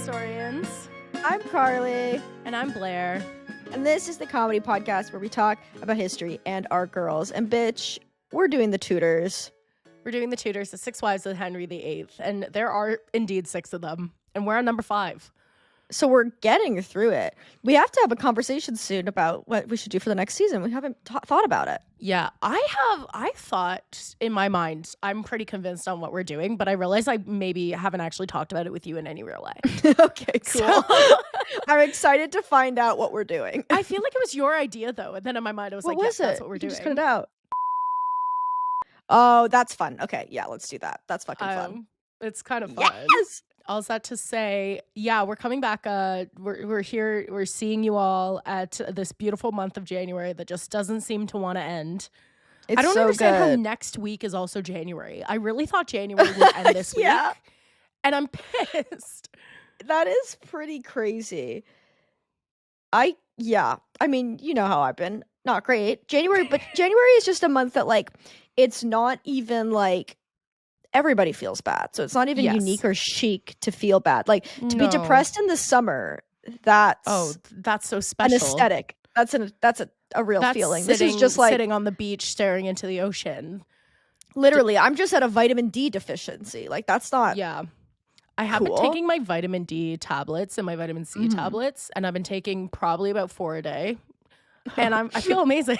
historians. I'm Carley. And I'm Blair. And this is the comedy podcast where we talk about history and our girls. And bitch, we're doing the Tudors. We're doing the Tudors, the 6 wives of Henry VIII. And there are indeed 6 of them. And we're on number 5. So we're getting through it. We have to have a conversation soon about what we should do for the next season. We haven't thought about it. Yeah, I thought in my mind, I'm pretty convinced on what we're doing, but I realize I maybe haven't actually talked about it with you in any real way. Okay, cool. I'm excited to find out what we're doing. I feel like it was your idea though. And then in my mind, I was that's what we're doing. Just put it out. Oh, that's fun. Okay, yeah, let's do that. That's fucking fun. It's kind of fun. Yes! All that to say, yeah, we're coming back. We're here. We're seeing you all at this beautiful month of January that just doesn't seem to want to end. I don't understand how next week is also January. I really thought January would end this week, and I'm pissed. That is pretty crazy. I mean, you know how I've been. Not great. January is just a month that like it's not even like everybody feels bad. So it's not even unique or chic to feel bad. Like to be depressed in the summer, that's so special. An aesthetic. That's a real feeling. This is just like sitting on the beach staring into the ocean. Literally, I'm just at a vitamin D deficiency. Like that's not I have been taking my vitamin D tablets and my vitamin C tablets, and I've been taking probably about 4 a day. And I feel amazing.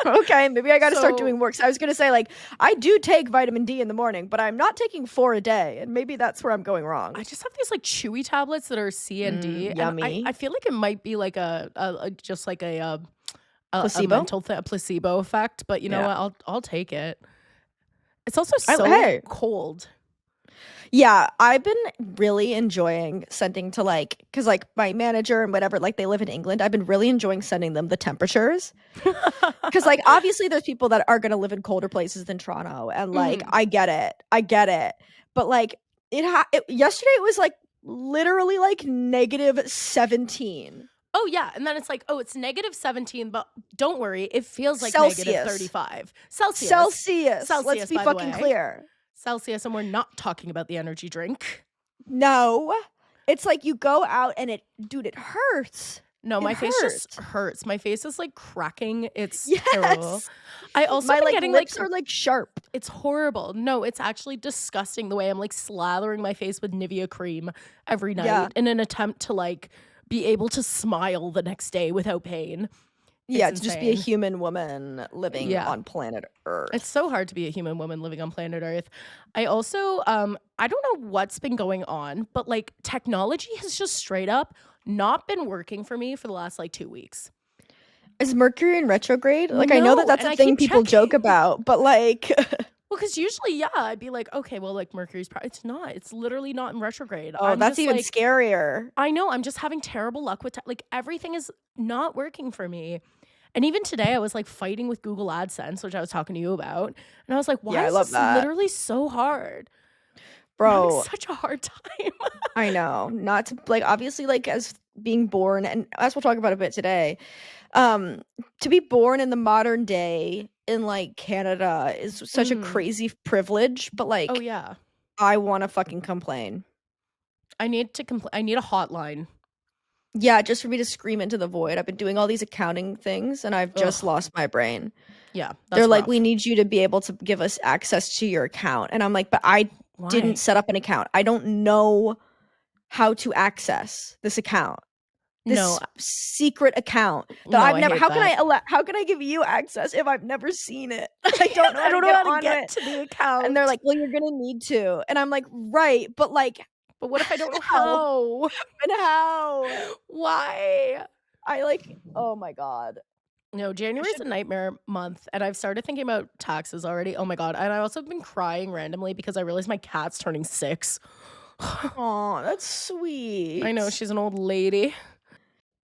Okay, maybe I got to start doing work. So I was going to say, like, I do take vitamin D in the morning, but I'm not taking 4 a day. And maybe that's where I'm going wrong. I just have these, like, chewy tablets that are C and D. Yummy. And I feel like it might be, like, a placebo? A mental a placebo effect. But you know what? I'll take it. It's also so cold. Yeah, I've been really enjoying sending to like, because like my manager and whatever, like they live in England. I've been really enjoying sending them the temperatures. Because like obviously there's people that are going to live in colder places than Toronto. And like, I get it. But like yesterday it was like literally like -17. Oh yeah. And then it's like, it's -17, but don't worry. It feels like Celsius. -35. Celsius. Let's be fucking clear. Celsius, and we're not talking about the energy drink. No, it's like you go out and it hurts. No, my face just hurts. My face is like cracking. It's terrible. I also my getting lips are like sharp. It's horrible. No, it's actually disgusting the way I'm like slathering my face with Nivea cream every night in an attempt to like be able to smile the next day without pain. To just be a human woman living on planet Earth. It's so hard to be a human woman living on planet Earth. I also, I don't know what's been going on, but like technology has just straight up not been working for me for the last like 2 weeks. Is Mercury in retrograde? Like, I know that's a thing people joke about, but like... Well, because usually, I'd be like, okay, well, like Mercury's it's not. It's literally not in retrograde. Oh, that's even like, scarier. I know. I'm just having terrible luck with like everything is not working for me. And even today, I was like fighting with Google AdSense, which I was talking to you about. And I was like, why is this literally so hard? Bro. I'm having such a hard time. I know. Not to, like, obviously, like, as being born, and as we'll talk about a bit today, to be born in the modern day in, like, Canada is such a crazy privilege. But, like, I want to fucking complain. I need to complain. I need a hotline. Yeah, just for me to scream into the void. I've been doing all these accounting things and I've just lost my brain. Yeah. They're like, we need you to be able to give us access to your account. And I'm like, but I didn't set up an account. I don't know how to access this account. This secret account that I've never. How can I give you access if I've never seen it? I don't know. I don't know how to get to the account. And they're like, well, you're gonna need to. And I'm like, right, but like. But what if I don't know how? And how? Why? Oh my God. No, January is a nightmare month, and I've started thinking about taxes already. Oh my God. And I also have been crying randomly because I realized my cat's turning 6. Oh, that's sweet. I know, she's an old lady.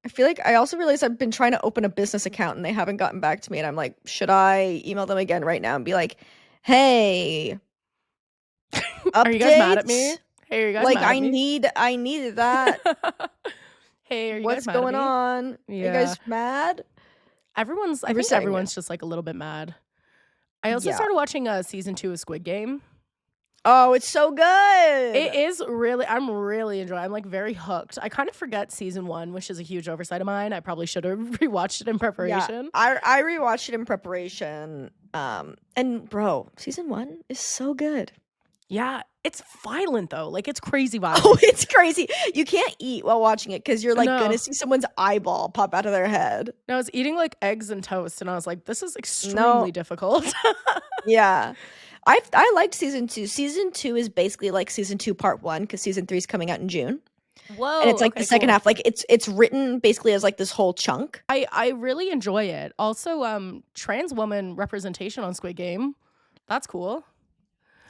I feel like I also realized I've been trying to open a business account and they haven't gotten back to me. And I'm like, should I email them again right now and be like, hey, are you guys mad at me? Hey, are you guys like mad at me? I needed that. Hey, are you What's guys mad going at me? on? Yeah. Are you guys mad? I think everyone's just like a little bit mad. I also started watching season 2 of Squid Game. Oh, it's so good. It is really, I'm really enjoying it. I'm like very hooked. I kind of forget season 1, which is a huge oversight of mine. I probably should have rewatched it in preparation. Yeah, I rewatched it in preparation. And bro, season 1 is so good. Yeah, it's violent though. Like it's crazy violent. Oh, it's crazy. You can't eat while watching it because you're like gonna see someone's eyeball pop out of their head. No, I was eating like eggs and toast and I was like, this is extremely difficult. Yeah. I liked season 2. Season 2 is basically like season 2 part 1 because season 3 is coming out in June. Whoa. And it's like the second half. Like it's written basically as like this whole chunk. I really enjoy it. Also, trans woman representation on Squid Game. That's cool.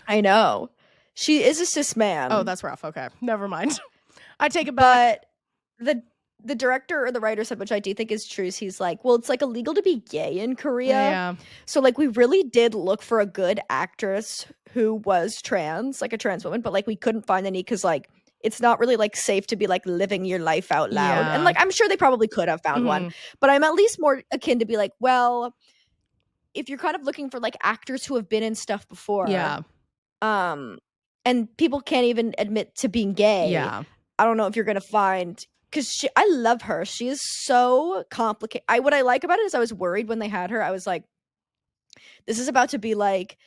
I know. She is a cis man. Oh, that's rough. Okay. Never mind. I take it back. But the director or the writer said, which I do think is true, is he's like, well, it's like illegal to be gay in Korea. Yeah. So like we really did look for a good actress who was trans, like a trans woman, but like we couldn't find any because like it's not really like safe to be like living your life out loud. Yeah. And like I'm sure they probably could have found one, but I'm at least more akin to be like, well, if you're kind of looking for like actors who have been in stuff before. Yeah. And people can't even admit to being gay. Yeah. I don't know if you're gonna find, because I love her. She is so complicated. What I like about it is I was worried when they had her. I was like, this is about to be like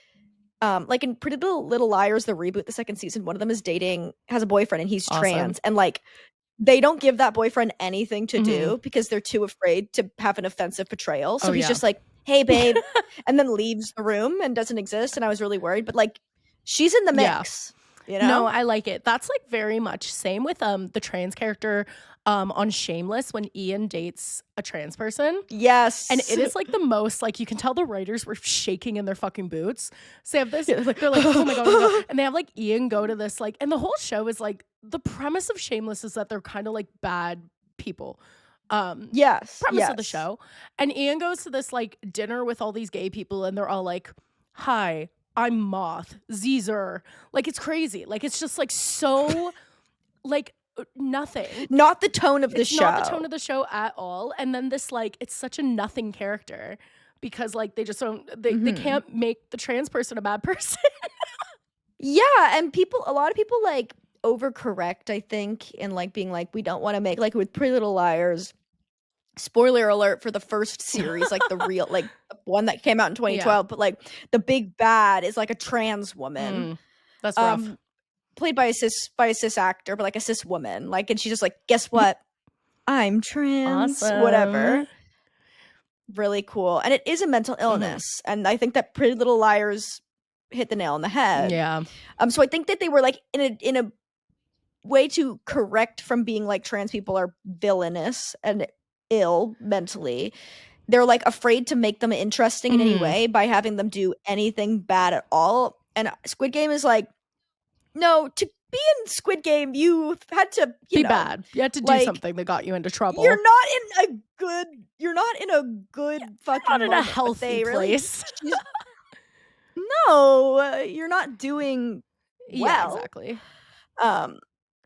in Pretty Little Liars, the reboot, the second season, one of them has a boyfriend and he's trans, and like they don't give that boyfriend anything to do because they're too afraid to have an offensive portrayal. So he's just like, hey babe, and then leaves the room and doesn't exist. And I was really worried, but like she's in the mix. You know? No, I like it. That's like very much same with the trans character on Shameless when Ian dates a trans person. Yes. And it is like the most, like you can tell the writers were shaking in their fucking boots. So they have this, they're like, oh my God, oh my God. And they have like Ian go to this, like, and the whole show is like, the premise of Shameless is that they're kind of like bad people. Premise of the show. And Ian goes to this like dinner with all these gay people and they're all like, hi, I'm Moth, Zeezer. Like it's crazy. Like it's just like so like nothing. Not the tone of the show. Not the tone of the show at all. And then this like it's such a nothing character because like they just don't they can't make the trans person a bad person. Yeah, and a lot of people like overcorrect, I think, in like being like, we don't want to make like with Pretty Little Liars. Spoiler alert for the first series, like the real, like one that came out in 2012, but like the big bad is like a trans woman. That's rough. Played by a cis actor, but like a cis woman. Like, and she's just like, guess what? I'm trans. Awesome. Whatever. Really cool. And it is a mental illness. And I think that Pretty Little Liars hit the nail on the head. Yeah. So I think that they were like in a way to correct from being like trans people are villainous and ill mentally. They're like afraid to make them interesting in any way by having them do anything bad at all. And Squid Game is like, no, to be in Squid Game, you had to be bad. You had to do something that got you into trouble. You're not in a good fucking not in a healthy place. No, you're not doing well. Yeah, exactly.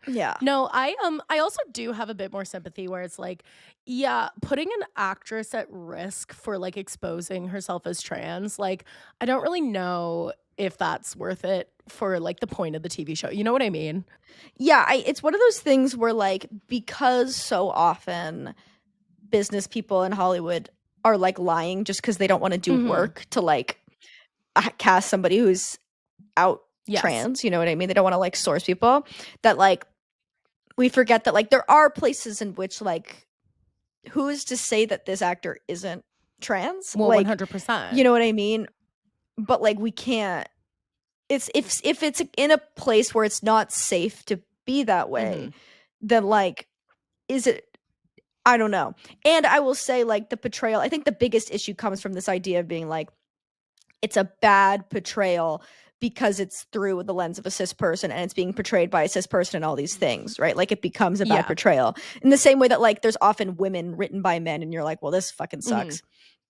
Yeah. No, I also do have a bit more sympathy where it's like, yeah, putting an actress at risk for like exposing herself as trans, like I don't really know if that's worth it for like the point of the TV show. You know what I mean? Yeah, it's one of those things where like because so often business people in Hollywood are like lying just because they don't want to do work to like cast somebody who's out trans, you know what I mean? They don't want to like source people, that like we forget that like there are places in which like who is to say that this actor isn't trans? Well, like, 100%. You know what I mean? But like we can't. It's if it's in a place where it's not safe to be that way, then like is it? I don't know. And I will say like the portrayal. I think the biggest issue comes from this idea of being like it's a bad portrayal because it's through the lens of a cis person and it's being portrayed by a cis person and all these things, right? Like it becomes a bad portrayal in the same way that like there's often women written by men and you're like, well, this fucking sucks.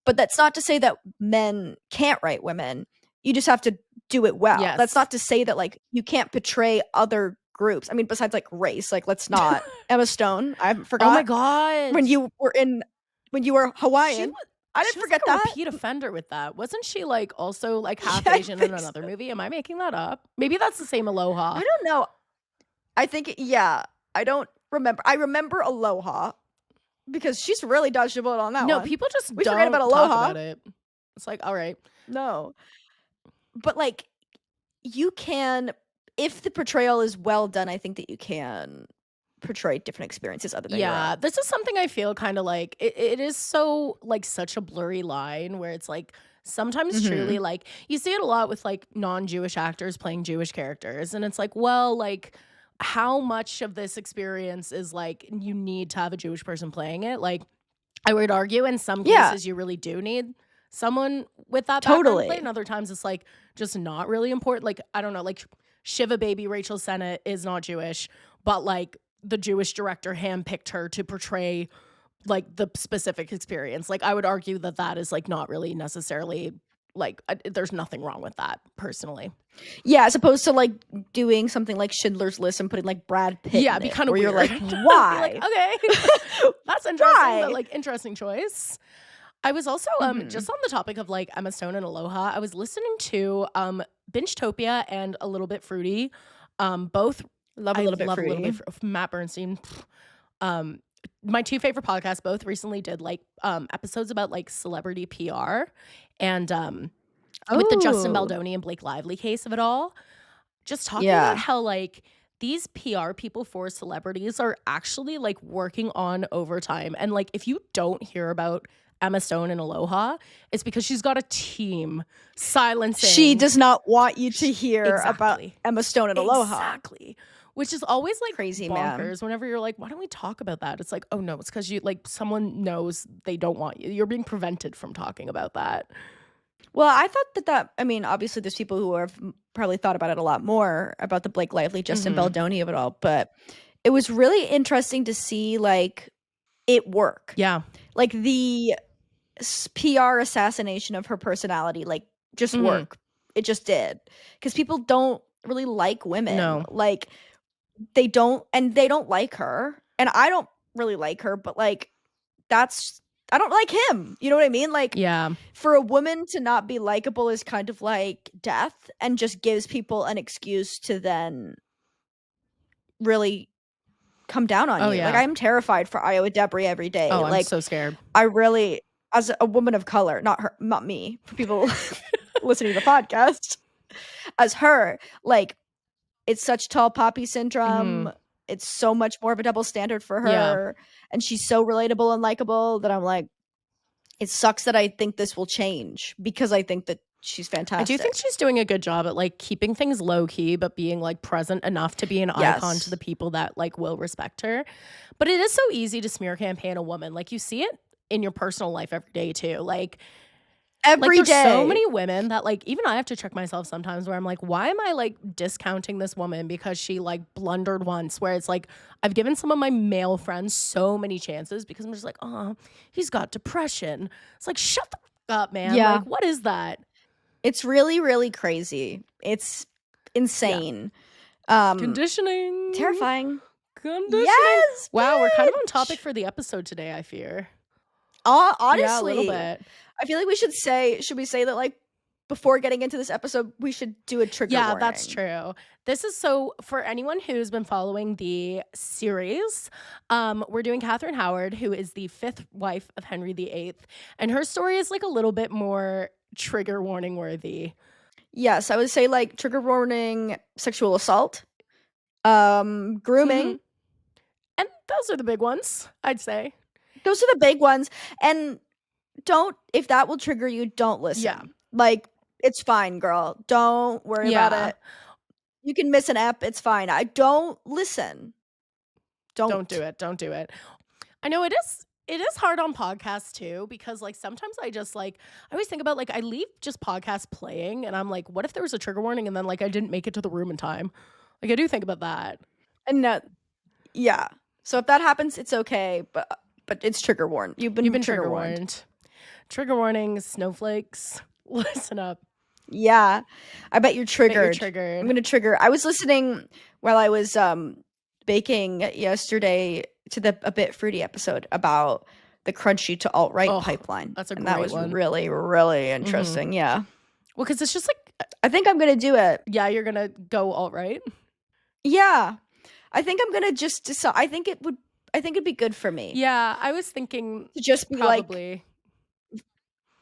But that's not to say that men can't write women. You just have to do it well. Yes. That's not to say that like you can't portray other groups. I mean, besides like race, like let's not. Emma Stone, I forgot. Oh my God. When you were Hawaiian. I didn't She was forget like a that. repeat offender with that. Wasn't she like also like half Asian in another movie? Am I making that up? Maybe that's the same Aloha. I don't know. I think, yeah. I don't remember. I remember Aloha because she's really dodged a bullet on that one. No, people just We don't forget about Aloha. talk about it. It's like, all right. No. But like, you can, if the portrayal is well done, I think that you can portray different experiences other than your own. This is something I feel kind of like it is so like such a blurry line where it's like sometimes truly like you see it a lot with like non-Jewish actors playing Jewish characters, and it's like, well, like how much of this experience is like you need to have a Jewish person playing it? Like I would argue in some cases you really do need someone with that background play, and other times it's like just not really important. Like I don't know, like Shiva baby Rachel Sennett is not Jewish, but like the Jewish director handpicked her to portray like the specific experience. Like I would argue that that is like not really necessarily like there's nothing wrong with that personally. Yeah, as opposed to like doing something like Schindler's List and putting like Brad Pitt. Yeah, it'd be kind of weird. You're like, why? Like, okay, that's interesting, but like interesting choice. I was also just on the topic of like Emma Stone and Aloha. I was listening to Bingetopia and A Little Bit Fruity. Both love A Little Bit Fruity. Matt Bernstein. My two favorite podcasts both recently did like episodes about like celebrity PR and with the Justin Baldoni and Blake Lively case of it all. Just talking about how like these PR people for celebrities are actually like working on overtime. And like if you don't hear about Emma Stone and Aloha, it's because she's got a team silencing. She does not want you to hear about Emma Stone and Aloha. Exactly. Which is always like crazy, bonkers. Whenever you're like, why don't we talk about that? It's like, oh no, it's because you like someone knows they don't want you. You're being prevented from talking about that. Well, I thought that I mean, obviously there's people who have probably thought about it a lot more about the Blake Lively, Justin Baldoni of it all, but it was really interesting to see like it work. Yeah. Like the PR assassination of her personality, like just work. It just did. Because people don't really like women. No. Like they don't like her. And I don't really like her, but like I don't like him. You know what I mean? Like, yeah, for a woman to not be likable is kind of like death and just gives people an excuse to then really come down on you. Yeah. Like, I'm terrified for Iowa Debris every day. Oh, like, I'm so scared. I really, as a woman of color, not me, for people listening to the podcast, as her, like, it's such tall poppy syndrome. It's so much more of a double standard for her. And she's so relatable and likable that I'm like, it sucks that I think this will change because I think that she's fantastic. I do think she's doing a good job at like keeping things low key, but being like present enough to be an icon to the people that like will respect her. But it is so easy to smear campaign a woman. Like you see it in your personal life every day too. Like every day. There's so many women that like even I have to check myself sometimes where I'm like, why am I like discounting this woman because she like blundered once? Where it's like I've given some of my male friends so many chances because I'm just like, oh, he's got depression. It's like, shut the fuck up, man. Yeah. Like, what is that? It's really, really crazy. It's insane. Conditioning. Terrifying. Conditioning. Yes. Wow, we're kind of on topic for the episode today, I fear. Honestly. Yeah, a little bit. I feel like we should we say that like before getting into this episode, we should do a trigger warning. Yeah, that's true. This is so for anyone who's been following the series, we're doing Catherine Howard, who is the fifth wife of Henry VIII, and her story is like a little bit more trigger warning worthy. Yes, I would say like trigger warning, sexual assault, grooming. And those are the big ones, I'd say. Those are the big ones. And if that will trigger you, don't listen. Yeah. Like, it's fine, girl. Don't worry about it. You can miss an ep. It's fine. I don't listen. Don't do it. Don't do it. I know it is hard on podcasts too, because like sometimes I just like, I always think about like I leave just podcasts playing and I'm like, what if there was a trigger warning and then like I didn't make it to the room in time? Like I do think about that. And yeah. So if that happens, it's okay, but it's trigger warned. You've been trigger warned. Trigger warning, snowflakes. Listen up. Yeah. I bet you're triggered. I'm going to trigger. I was listening while I was baking yesterday to a Bit Fruity episode about the crunchy to alt-right pipeline. That's a and great that was one. really, really interesting. Yeah. Well, because it's just like I think I'm gonna do it. Yeah, you're gonna go alt-right. Yeah. I think I'm gonna just decide. I think it'd be good for me. Yeah, I was thinking to just be probably.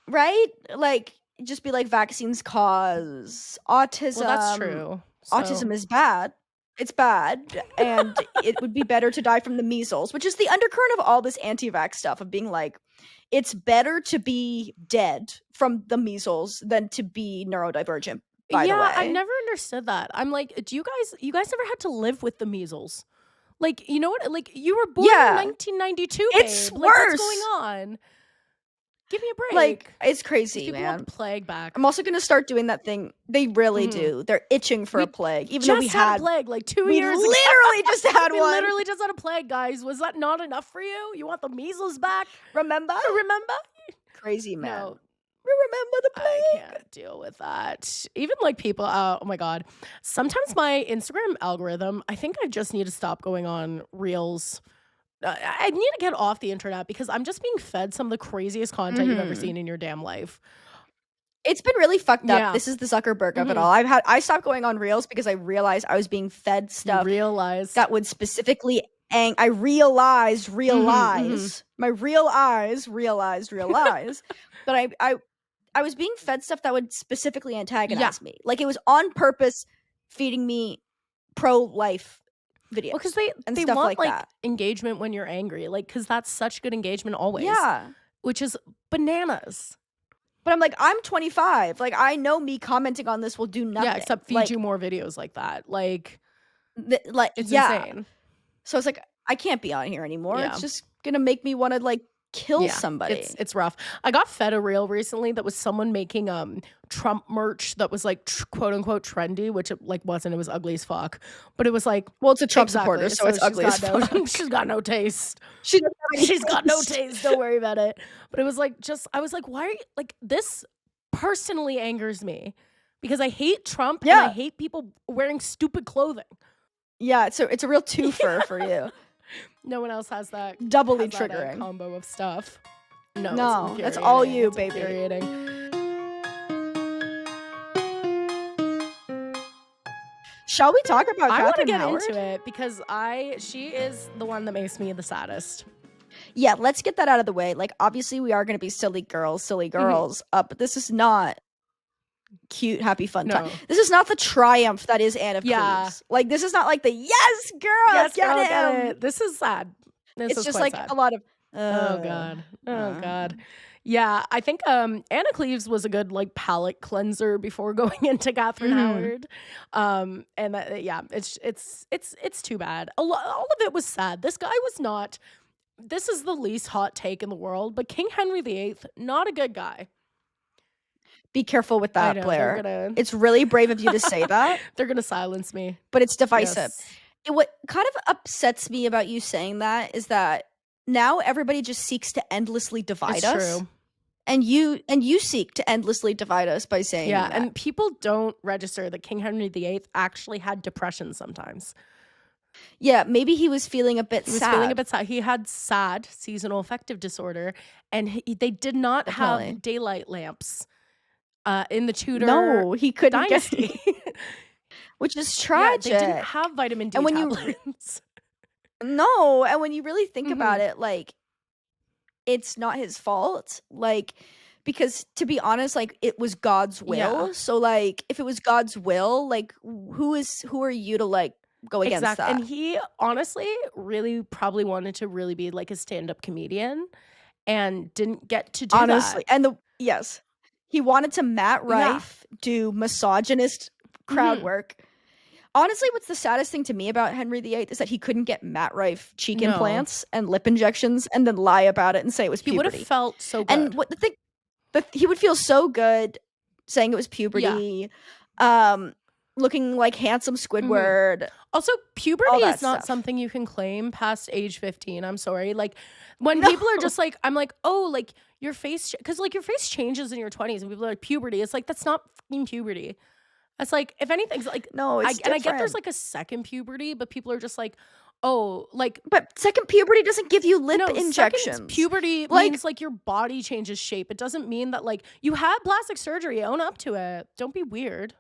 Right? Like, just be like, vaccines cause autism. Well, that's true. Autism is bad. It's bad. And it would be better to die from the measles, which is the undercurrent of all this anti-vax stuff of being like, it's better to be dead from the measles than to be neurodivergent, by the way. Yeah, I've never understood that. I'm like, do you guys never had to live with the measles? Like, you know what? Like, you were born in 1992, babe. It's Like, worse. what's going on? Give me a break. Like, it's crazy, people man. want the plague back. I'm also gonna start doing that thing. They really do. They're itching for a plague. Even though we had a plague like 2 we years ago. literally just had We one. literally just had a plague, guys. Was that not enough for you? You want the measles back? Remember? Crazy, man. No. Remember the plague? I can't deal with that. Even like people, oh my God. Sometimes my Instagram algorithm, I think I just need to stop going on Reels. I need to get off the internet because I'm just being fed some of the craziest content you've ever seen in your damn life. It's been really fucked up. Yeah. This is the Zuckerberg of it all. I stopped going on Reels because I realized I was being fed stuff that would specifically I realized my real eyes realized but I was being fed stuff that would specifically antagonize me. Like, it was on purpose feeding me pro-life videos. Well, because they stuff want like that. engagement when you're angry, like, because that's such good engagement always. Yeah, which is bananas. But I'm like, I'm 25. Like, I know me commenting on this will do nothing. Yeah, except feed you more videos like that. Like, it's yeah. insane. So it's like, I can't be on here anymore. Yeah. It's just gonna make me want to like kill somebody. It's rough. I got fed a reel recently that was someone making Trump merch that was like quote unquote trendy, which it like wasn't. It was ugly as fuck. But it was like, well, it's a Trump supporter, so it's ugly as fuck. She's got no taste. She's got no taste. Don't worry about it. But it was like, I was like, why are you like this? Personally angers me because I hate Trump and I hate people wearing stupid clothing. Yeah, it's a real twofer for you. No one else has that. Doubly triggering combo of stuff. No, that's all you, it's baby. Infuriating. Shall we talk about I want to Katherine get Howard? into it because she is the one that makes me the saddest. Yeah, let's get that out of the way. Like, obviously, we are going to be silly girls, but this is not cute, happy, fun time. This is not the triumph that is Anne of Cleves. Like, this is not like the yes, girl, get it. This is sad. It's just like sad. A lot of oh god. Yeah, I think Anna Cleves was a good like palate cleanser before going into Katherine Howard. And it's too bad. All of it was sad. This guy was not. This is the least hot take in the world, but King Henry VIII, not a good guy. Be careful with that, Blair. It's really brave of you to say that. They're gonna silence me. But it's divisive. Yes. What kind of upsets me about you saying that is that now everybody just seeks to endlessly divide us. True. And you seek to endlessly divide us by saying that. And people don't register that King Henry VIII actually had depression sometimes. Yeah, maybe he was feeling a bit sad. He had sad seasonal affective disorder, and they did not have daylight lamps in the Tudor he couldn't dynasty. Which is tragic. Yeah, they didn't have vitamin D tablets. No, and when you really think about it, like, it's not his fault. Like, because to be honest, like, it was God's will. Yeah. So, like, if it was God's will, like, who are you to, like, go against that? And he honestly really probably wanted to really be like a stand-up comedian and didn't get to do that. And he wanted to Matt Rife do misogynist crowd work. Honestly, what's the saddest thing to me about Henry VIII is that he couldn't get Matt Rife cheek implants and lip injections and then lie about it and say it was puberty. He would have felt so good. And what he would feel so good saying it was puberty. Yeah. Looking like handsome Squidward. Also, puberty is not something you can claim past age 15. I'm sorry. Like, when people are just like, I'm like, oh, like, your face, because like your face changes in your 20s and people are like, puberty. It's like, that's not fucking puberty. It's like, if anything's like, no, it's and I get there's like a second puberty, but people are just like, Oh, like, but second puberty doesn't give you lip no, injections. second puberty Like, means like your body changes shape. It doesn't mean that like you had plastic surgery. Own up to it. Don't be weird.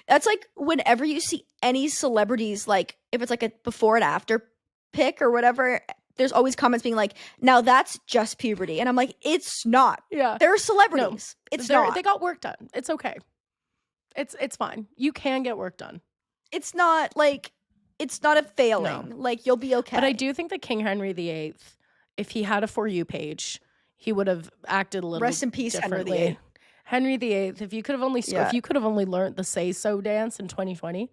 that's like whenever you see any celebrities, like if it's like a before and after pic or whatever, there's always comments being like, now that's just puberty. And I'm like, it's not. Yeah. They're celebrities. It's not. They got work done. It's okay. It's fine. You can get work done. It's not like, it's not a failing. No. Like, you'll be okay. But I do think that King Henry VIII, if he had a For You page, he would have acted a little Rest in peace, Henry differently. VIII. Henry VIII, if you could have only if you could have only learned the Say So dance in 2020.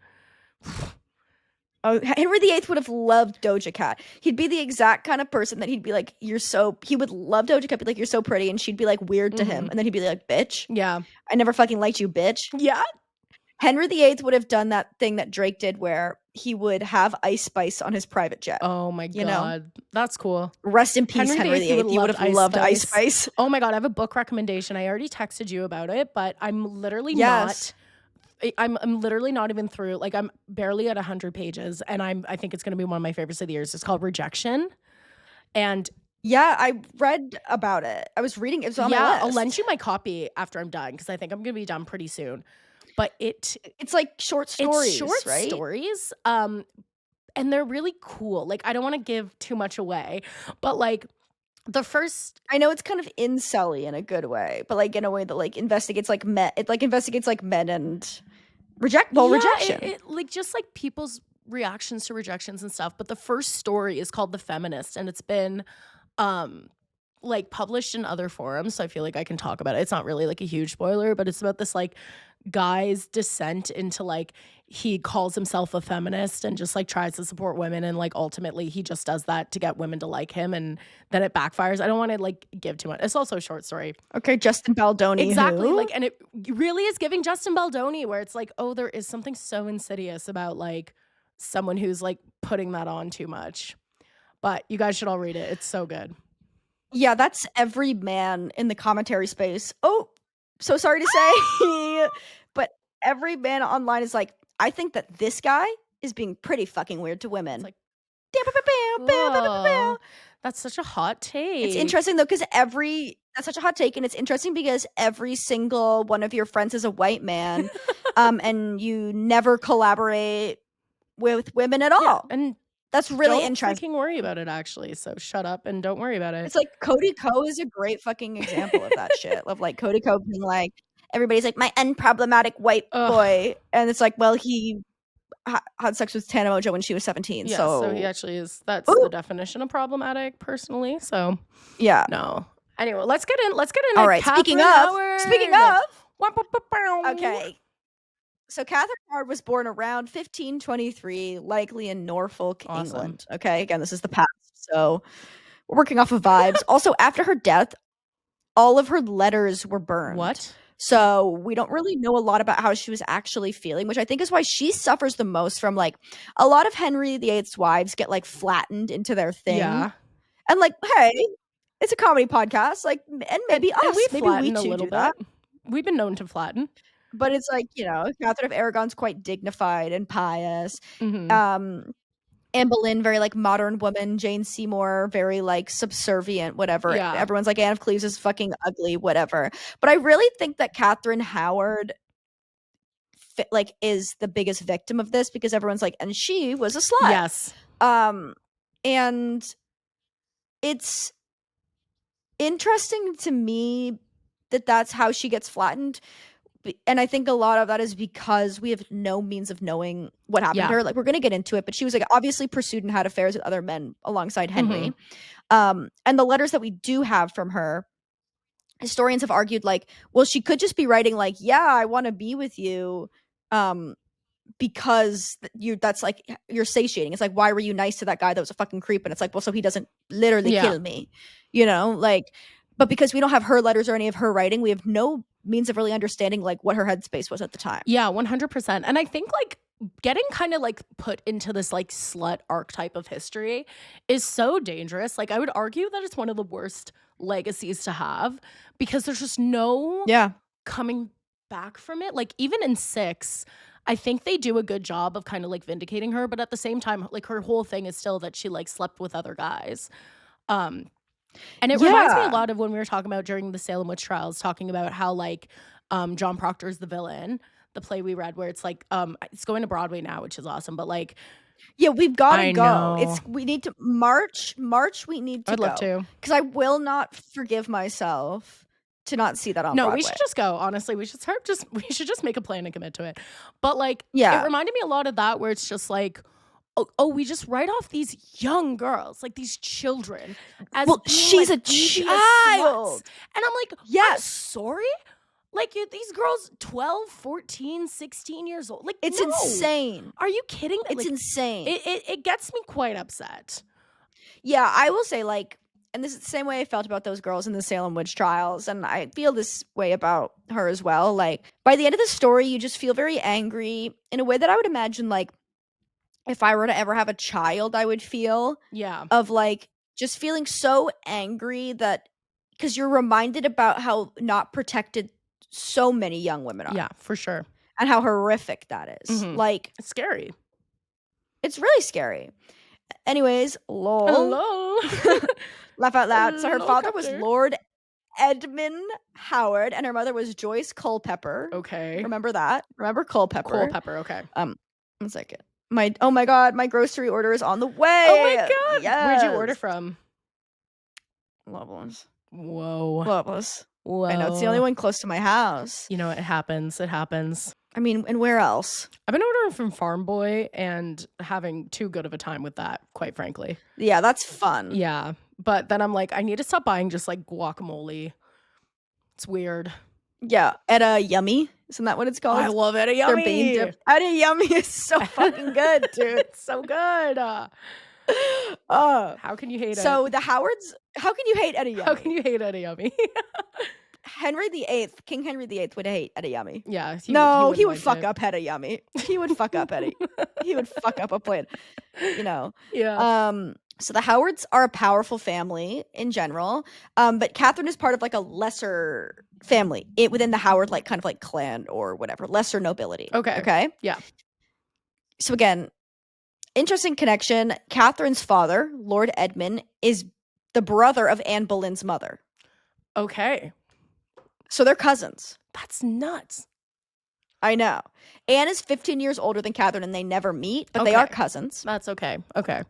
Oh, Henry VIII would have loved Doja Cat. He'd be the exact kind of person that he'd be like, he would love Doja Cat, be like, you're so pretty, and she'd be like weird to him, and then he'd be like, bitch. Yeah. I never fucking liked you, bitch. Yeah. Henry VIII would have done that thing that Drake did where he would have Ice Spice on his private jet. Oh my God. That's cool. Rest in peace, Henry VIII. You would have loved Ice Spice. Oh my God. I have a book recommendation. I already texted you about it, but I'm literally not. I'm literally not even through. Like, I'm barely at 100 pages, and I think it's going to be one of my favorites of the years. It's called Rejection. And yeah, I read about it. I was reading it. It was on my list. I'll lend you my copy after I'm done, because I think I'm going to be done pretty soon. But it's like short stories, it's short right? stories. And they're really cool. Like, I don't want to give too much away, but like the first, I know it's kind of incel-y in a good way, but like in a way that like investigates like men. It like investigates like men and rejection. It like just like people's reactions to rejections and stuff. But the first story is called The Feminist, and it's been like published in other forums, so I feel like I can talk about it. It's not really like a huge spoiler, but it's about this like guy's descent into like, he calls himself a feminist and just like tries to support women, and like ultimately he just does that to get women to like him, and then it backfires. I don't want to like give too much. It's also a short story. Okay, Justin Baldoni. Exactly. Like, and it really is giving Justin Baldoni, where it's like, oh, there is something so insidious about like someone who's like putting that on too much. But you guys should all read it. It's so good. Yeah, that's every man in the commentary space. Oh, so sorry to say, but every man online is like, I think that this guy is being pretty fucking weird to women. It's like, that's such a hot take. It's interesting though, because that's such a hot take, and it's interesting because every single one of your friends is a white man, and you never collaborate with women at all. Yeah, and that's really interesting. Don't freaking worry about it, actually. So shut up and don't worry about it. It's like Cody Ko is a great fucking example of that shit. Of like Cody Ko being like, everybody's like, my unproblematic white boy. And it's like, well, he had sex with Tana Mojo when she was 17. Yeah, so he actually is. That's the definition of problematic, personally. So yeah. No. Anyway, let's get in. All right. Speaking of. Okay. So Catherine Howard was born around 1523, likely in Norfolk, England. Okay, again, this is the past, so we're working off of vibes. Also, after her death, all of her letters were burned. What? So we don't really know a lot about how she was actually feeling, which I think is why she suffers the most from, like, a lot of Henry VIII's wives get, like, flattened into their thing. Yeah. And, like, hey, it's a comedy podcast, like, and maybe us. Maybe we too a little do that. We've been known to flatten. But it's like, you know, Catherine of Aragon's quite dignified and pious. Mm-hmm. Anne Boleyn, very like modern woman. Jane Seymour, very like subservient, whatever. Yeah. Everyone's like, Anne of Cleves is fucking ugly, whatever. But I really think that Catherine Howard like is the biggest victim of this, because everyone's like, and she was a slut. Yes. And it's interesting to me that that's how she gets flattened. And I think a lot of that is because we have no means of knowing what happened to her. Like, we're going to get into it, but she was like obviously pursued and had affairs with other men alongside Henry. And the letters that we do have from her, historians have argued like, well, she could just be writing like, yeah, I want to be with you, because that's like, you're satiating. It's like, why were you nice to that guy that was a fucking creep? And it's like, well, so he doesn't literally kill me, you know, like. But because we don't have her letters or any of her writing, we have no means of really understanding like what her headspace was at the time. Yeah, 100%. And I think like getting kind of like put into this like slut archetype of history is so dangerous. Like, I would argue that it's one of the worst legacies to have, because there's just no coming back from it. Like, even in 6, I think they do a good job of kind of like vindicating her, but at the same time, like, her whole thing is still that she like slept with other guys. And it reminds me a lot of when we were talking about during the Salem witch trials, talking about how like John Proctor's The Villain, the play we read, where it's like it's going to Broadway now, which is awesome, but like, yeah, we've got to go. Know. We need to March. We need to I'd love to, because I will not forgive myself to not see that on Broadway. We should just go. Honestly, we should just make a plan and commit to it. But like, it reminded me a lot of that, where it's just like, oh, we just write off these young girls, like these children, as she's like a child, and I'm like, yes, I'm sorry. Like, these girls 12, 14, 16 years old. Like, it's insane. Are you kidding? It's like, insane. It gets me quite upset. Yeah, I will say, like, and this is the same way I felt about those girls in the Salem witch trials, and I feel this way about her as well. Like, by the end of the story, you just feel very angry in a way that I would imagine, like, if I were to ever have a child, I would feel. Yeah. Of, like, just feeling so angry that, because you're reminded about how not protected so many young women are. Yeah, for sure. And how horrific that is. Mm-hmm. Like, it's scary. It's really scary. Anyways, lol. Hello. Laugh out loud. So her father was Lord Edmund Howard, and her mother was Joyce Culpeper. Okay. Remember that? Remember Culpeper? Culpeper, okay. 1 second. Oh my god, my grocery order is on the way. Oh my god. Yes. Where'd you order from? Loveless. Whoa. Loveless. Whoa. I know, it's the only one close to my house. You know, it happens. It happens. I mean, and where else? I've been ordering from Farm Boy and having too good of a time with that, quite frankly. Yeah, that's fun. Yeah. But then I'm like, I need to stop buying just like guacamole. It's weird. Yeah. Etta Yummy. Isn't that what it's called? I love Etta Yummy. Their bean dip. Etta Yummy is so fucking good, dude. It's so good. How can you hate it? So the Howards, how can you hate Etta Yummy? How can you hate Etta Yummy? Henry VIII, King Henry VIII would hate Etta Yummy. Yeah. He would fuck up Etta Yummy. He would fuck up Eddie. He would fuck up a plan. You know. Yeah. So the Howards are a powerful family in general. But Catherine is part of like a lesser family within the Howard, like kind of like clan or whatever, lesser nobility. Okay. Okay. Yeah. So again, interesting connection. Catherine's father, Lord Edmund, is the brother of Anne Boleyn's mother. Okay. So they're cousins. That's nuts. I know. Anne is 15 years older than Catherine, and they never meet, but they are cousins. That's okay. Okay.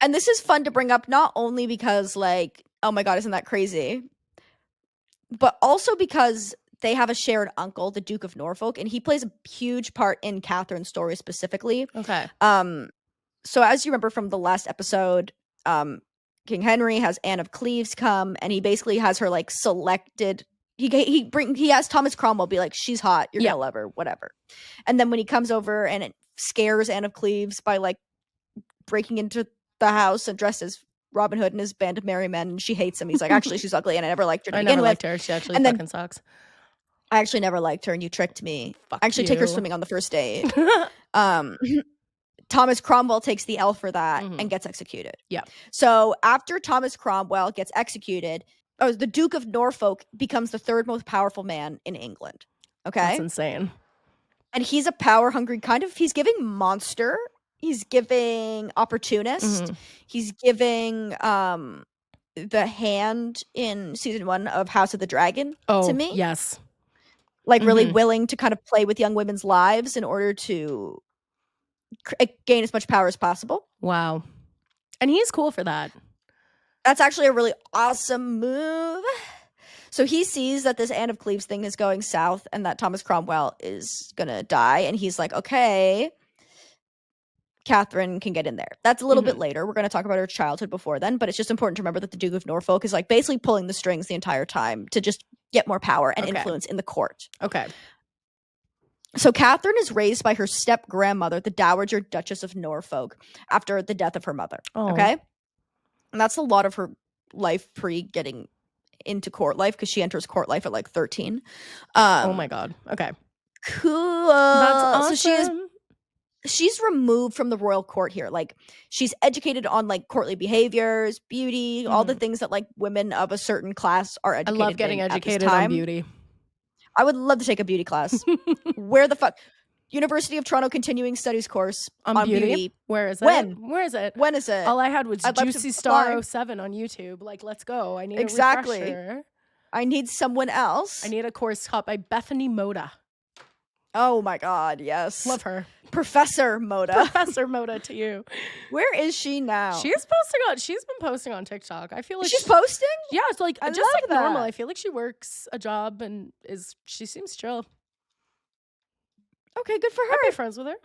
And this is fun to bring up, not only because, like, oh my god, isn't that crazy? But also because they have a shared uncle, the Duke of Norfolk, and he plays a huge part in Catherine's story specifically. Okay. So as you remember from the last episode, King Henry has Anne of Cleves come, and he basically has her like selected. He has Thomas Cromwell be like, she's hot, you're gonna love her, whatever. And then when he comes over and it scares Anne of Cleves by like breaking into the house and dressed as Robin Hood and his band of merry men, and she hates him. He's like, actually, she's ugly, and I never liked her to begin with. I never liked her. She actually fucking sucks. I actually never liked her, and you tricked me. I actually take her swimming on the first date. Thomas Cromwell takes the L for that and gets executed. Yeah. So after Thomas Cromwell gets executed, the Duke of Norfolk becomes the third most powerful man in England. Okay. That's insane. And he's a power-hungry he's giving monster. He's giving opportunist. He's giving the hand in season 1 of House of the Dragon to me. Yes. Like really willing to kind of play with young women's lives in order to gain as much power as possible. Wow. And he's cool for that. That's actually a really awesome move. So he sees that this Anne of Cleves thing is going south and that Thomas Cromwell is going to die. And he's like, okay, Catherine can get in there. That's a little bit later. We're going to talk about her childhood before then. But it's just important to remember that the Duke of Norfolk is like basically pulling the strings the entire time to just get more power and influence in the court. Okay. So Catherine is raised by her step-grandmother, the Dowager Duchess of Norfolk, after the death of her mother. Oh. Okay? And that's a lot of her life pre-getting into court life, because she enters court life at like 13. Oh my god. Okay. Cool. That's awesome. So she's removed from the royal court here. Like, she's educated on like courtly behaviors, beauty, all the things that like women of a certain class are educated in. I love getting educated on beauty. I would love to take a beauty class. Where the fuck? University of Toronto continuing studies course on beauty. Where is it? Where is it? When is it? All I had was Juicy Star 07 on YouTube. Like, let's go. I need a refresher. I need someone else. I need a course taught by Bethany Moda. Oh my God, yes. Love her. Professor Moda. Professor Moda to you. Where is she now? She's been posting on TikTok. I feel like she's posting? Yeah, it's like just like that. Normal. I feel like she works a job and she seems chill. Okay, good for her. I'd be friends with her.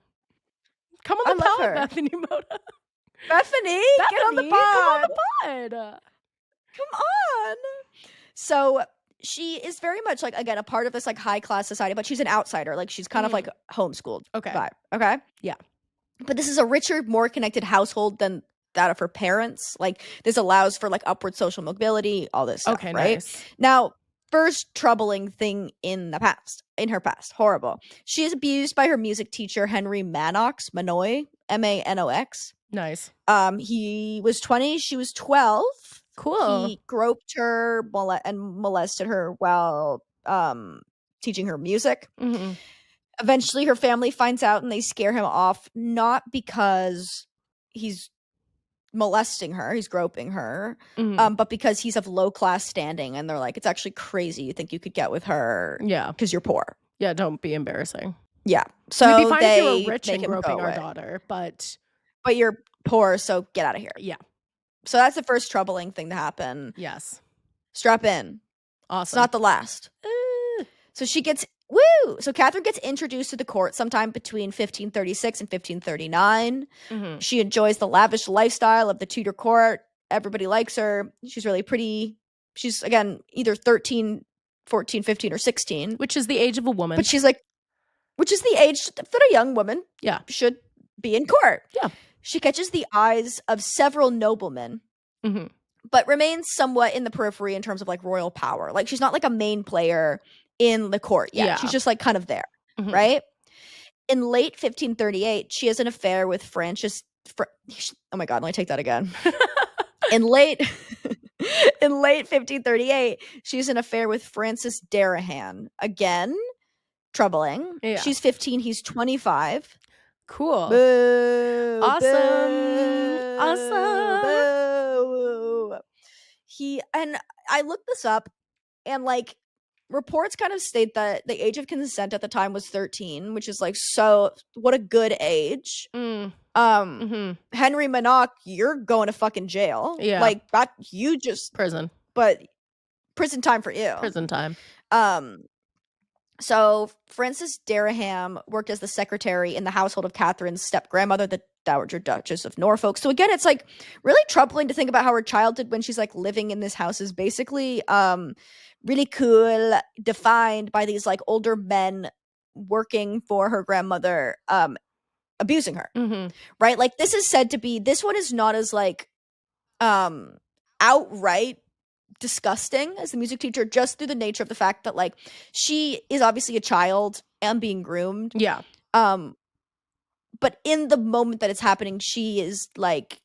Come on the pod, Bethany Moda. Bethany, get on the pod. Come on the pod. Come on. So she is very much like, again, a part of this like high class society, but she's an outsider. Like she's kind of like homeschooled. Okay. Vibe. Okay. Yeah. But this is a richer, more connected household than that of her parents. Like this allows for like upward social mobility, all this stuff. Okay, right? Nice. Now, first troubling thing in her past, horrible. She is abused by her music teacher, Henry Manox, Manox. Nice. He was 20, she was 12. Cool. He groped her and molested her while teaching her music. Mm-hmm. Eventually, her family finds out and they scare him off, not because he's molesting her, he's groping her, but because he's of low class standing, and they're like, it's actually crazy you think you could get with her, because you're poor. Yeah, don't be embarrassing. Yeah, so it'd be fine if you were rich and groping our daughter, but you're poor, so get out of here. Yeah. So that's the first troubling thing to happen. Yes. Strap in. Awesome. It's not the last. So she gets So Katherine gets introduced to the court sometime between 1536 and 1539. Mm-hmm. She enjoys the lavish lifestyle of the Tudor court. Everybody likes her. She's really pretty. She's, again, either 13, 14, 15, or 16. Which is the age of a woman. But she's like, which is the age that a young woman should be in court. Yeah. She catches the eyes of several noblemen, but remains somewhat in the periphery in terms of like royal power. Like she's not like a main player in the court yet. Yeah. She's just like kind of there, right? In late 1538, she has an affair with oh my God, let me take that again. In late 1538, she has an affair with Francis Darahan. Again, troubling. Yeah. She's 15, he's 25. Cool. Boo, awesome. Boo, awesome. Boo. And I looked this up, and like reports kind of state that the age of consent at the time was 13, which is like, so what a good age. Henry Manox, you're going to fucking jail. Yeah. Like that, you just prison. But prison time for you. Prison time. So Frances Dereham worked as the secretary in the household of Catherine's step-grandmother, the Dowager Duchess of Norfolk. So again, it's like really troubling to think about how her childhood when she's like living in this house is basically really cool, defined by these like older men working for her grandmother, abusing her. Right? Like this one is not as like outright disgusting as the music teacher, just through the nature of the fact that like she is obviously a child and being groomed. Yeah. But in the moment that it's happening, she is like